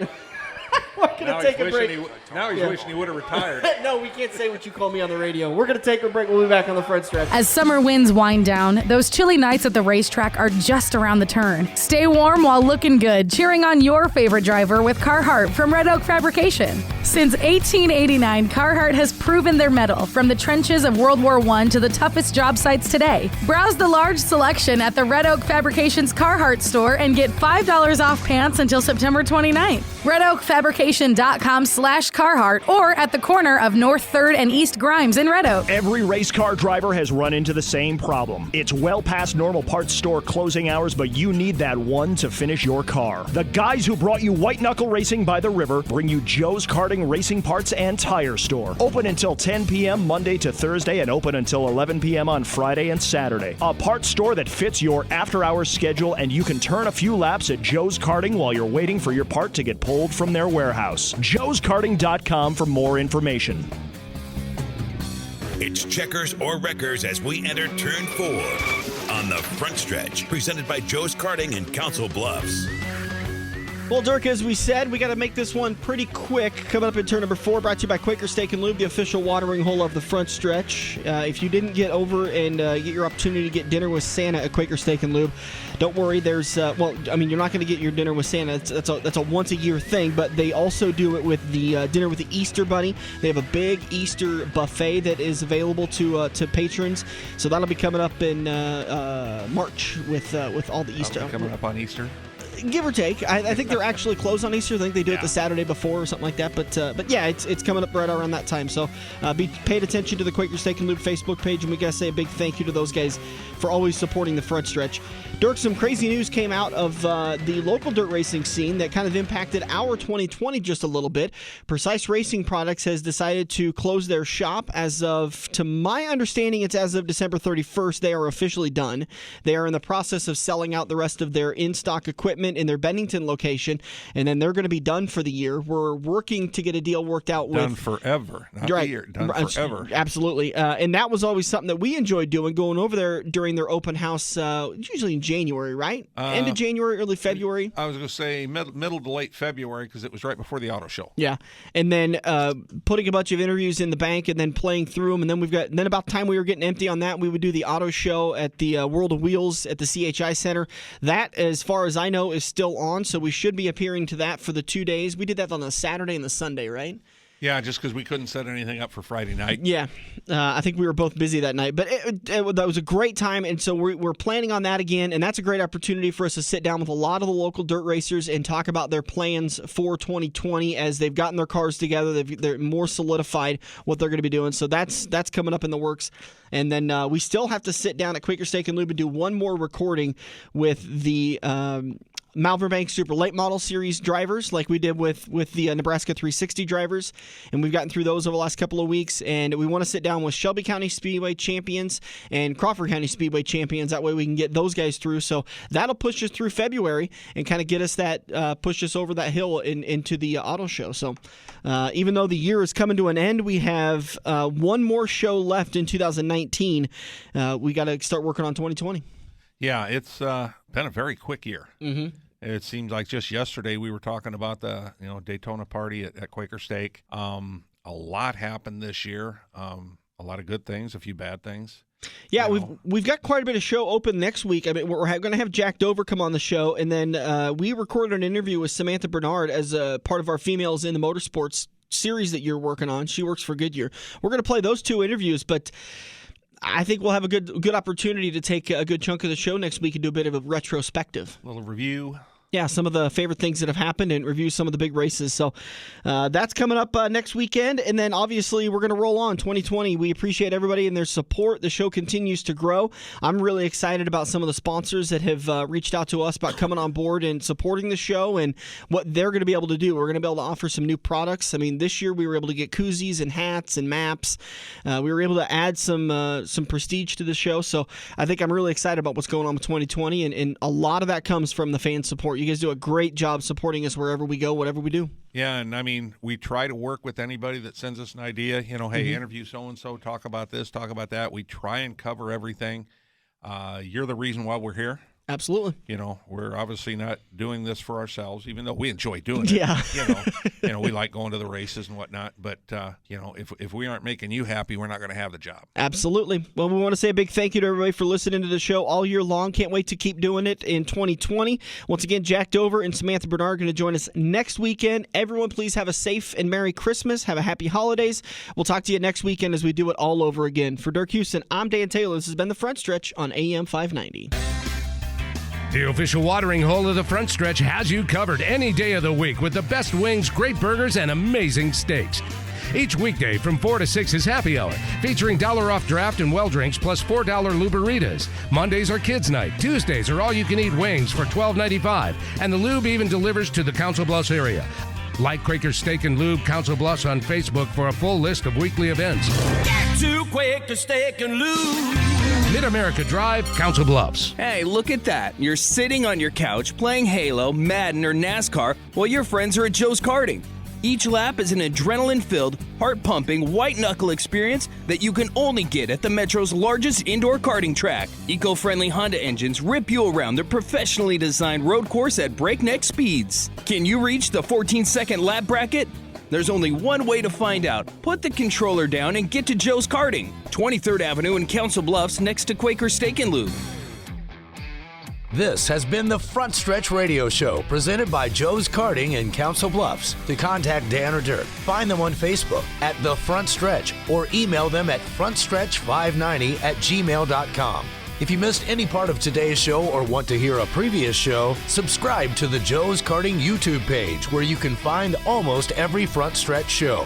We're going to take a break. Now he's wishing he would have retired. No, we can't say what you call me on the radio. We're going to take a break. We'll be back on the front stretch. As summer winds wind down, those chilly nights at the racetrack are just around the turn. Stay warm while looking good, cheering on your favorite driver with Carhartt from Red Oak Fabrication. Since 1889, Carhartt has proven their mettle from the trenches of World War I to the toughest job sites today. Browse the large selection at the Red Oak Fabrication's Carhartt store and get $5 off pants until September 29th. RedOakFabrication.com/Carhartt or at the corner of North 3rd and East Grimes in Red Oak. Every race car driver has run into the same problem. It's well past normal parts store closing hours, but you need that one to finish your car. The guys who brought you White Knuckle Racing by the River bring you Joe's Karting Racing Parts and Tire Store. Open until 10 p.m. Monday to Thursday and open until 11 p.m. on Friday and Saturday. A parts store that fits your after-hours schedule, and you can turn a few laps at Joe's Karting while you're waiting for your part to get pulled from their warehouse. joeskarting.com for more information. It's checkers or wreckers as we enter turn 4 on the front stretch, presented by Joe's Karting in Council Bluffs. Well, Dirk, as we said, we got to make this one pretty quick. Coming up in turn number 4, brought to you by Quaker Steak and Lube, the official watering hole of the front stretch. If you didn't get over and get your opportunity to get dinner with Santa at Quaker Steak and Lube, don't worry. There's you're not going to get your dinner with Santa. That's a once-a-year thing, but they also do it with the dinner with the Easter Bunny. They have a big Easter buffet that is available to patrons. So that'll be coming up in March with all the Easter. Coming up on Easter. Give or take. I think they're actually closed on Easter. I think they do it the Saturday before or something like that. But yeah, it's coming up right around that time. So be paid attention to the Quaker Steak and Lube Facebook page, and we got to say a big thank you to those guys for always supporting the front stretch. Dirk, some crazy news came out of the local dirt racing scene that kind of impacted our 2020 just a little bit. Precise Racing Products has decided to close their shop as of, to my understanding, it's as of December 31st. They are officially done. They are in the process of selling out the rest of their in-stock equipment in their Bennington location, and then they're going to be done for the year. We're working to get a deal worked out with... Done forever. Not a year. Done forever. Absolutely. And that was always something that we enjoyed doing, going over there during their open house, usually in January, right? End of January, early February. I was going to say middle to late February because it was right before the auto show. Yeah. And then putting a bunch of interviews in the bank and then playing through them. And then about the time we were getting empty on that, we would do the auto show at the World of Wheels at the CHI Center. That, as far as I know, is still on, so we should be appearing to that for the 2 days. We did that on the Saturday and the Sunday, right? Yeah, just because we couldn't set anything up for Friday night. Yeah, I think we were both busy that night. But that was a great time, and so we're planning on that again, and that's a great opportunity for us to sit down with a lot of the local dirt racers and talk about their plans for 2020 as they've gotten their cars together. They're more solidified what they're going to be doing, so that's coming up in the works. And then we still have to sit down at Quaker Steak and Lube and do one more recording with the Malvern Bank Super Late Model Series drivers like we did with the Nebraska 360 drivers, and we've gotten through those over the last couple of weeks, and we want to sit down with Shelby County Speedway champions and Crawford County Speedway champions. That way we can get those guys through. So that'll push us through February and kind of get us push us over that hill into the auto show. So even though the year is coming to an end, we have one more show left in 2019. We got to start working on 2020. Yeah, it's been a very quick year. Mm-hmm. It seems like just yesterday we were talking about the Daytona party at Quaker Steak. A lot happened this year. A lot of good things, a few bad things. Yeah, we've got quite a bit of show open next week. I mean, we're going to have Jack Dover come on the show, and then we recorded an interview with Samantha Bernard as a part of our Females in the Motorsports series that you're working on. She works for Goodyear. We're going to play those 2 interviews, but I think we'll have a good opportunity to take a good chunk of the show next week and do a bit of a retrospective. A little review. Yeah, some of the favorite things that have happened and review some of the big races. So that's coming up next weekend. And then obviously we're going to roll on 2020. We appreciate everybody and their support. The show continues to grow. I'm really excited about some of the sponsors that have reached out to us about coming on board and supporting the show and what they're going to be able to do. We're going to be able to offer some new products. I mean, this year we were able to get koozies and hats and maps. We were able to add some prestige to the show. So I think I'm really excited about what's going on with 2020. And a lot of that comes from the fan support. You guys do a great job supporting us wherever we go, whatever we do. Yeah, and I mean, we try to work with anybody that sends us an idea. Hey, interview so-and-so, talk about this, talk about that. We try and cover everything. You're the reason why we're here. Absolutely. We're obviously not doing this for ourselves, even though we enjoy doing it. Yeah. We like going to the races and whatnot. But, if we aren't making you happy, we're not going to have the job. Absolutely. Well, we want to say a big thank you to everybody for listening to the show all year long. Can't wait to keep doing it in 2020. Once again, Jack Dover and Samantha Bernard are going to join us next weekend. Everyone, please have a safe and Merry Christmas. Have a happy holidays. We'll talk to you next weekend as we do it all over again. For Dirk Houston, I'm Dan Taylor. This has been The Front Stretch on AM 590. The official watering hole of The Front Stretch has you covered any day of the week with the best wings, great burgers, and amazing steaks. Each weekday from 4 to 6 is happy hour, featuring $1 off draft and well drinks plus $4 Luberitas. Mondays are kids' night. Tuesdays are all-you-can-eat wings for $12.95, and the lube even delivers to the Council Bluffs area. Like Quaker Steak and Lube Council Bluffs on Facebook for a full list of weekly events. Get to Quaker Steak and Lube. Mid-America Drive, Council Bluffs. Hey, look at that. You're sitting on your couch playing Halo, Madden, or NASCAR while your friends are at Joe's Karting. Each lap is an adrenaline-filled, heart-pumping, white-knuckle experience that you can only get at the Metro's largest indoor karting track. Eco-friendly Honda engines rip you around their professionally designed road course at breakneck speeds. Can you reach the 14-second lap bracket? There's only one way to find out. Put the controller down and get to Joe's Karting, 23rd Avenue in Council Bluffs next to Quaker Steak and Lube. This has been the Front Stretch Radio Show, presented by Joe's Karting in Council Bluffs. To contact Dan or Dirk, find them on Facebook at The Front Stretch or email them at frontstretch590@gmail.com. If you missed any part of today's show or want to hear a previous show, subscribe to the Joe's Karting YouTube page where you can find almost every Front Stretch show.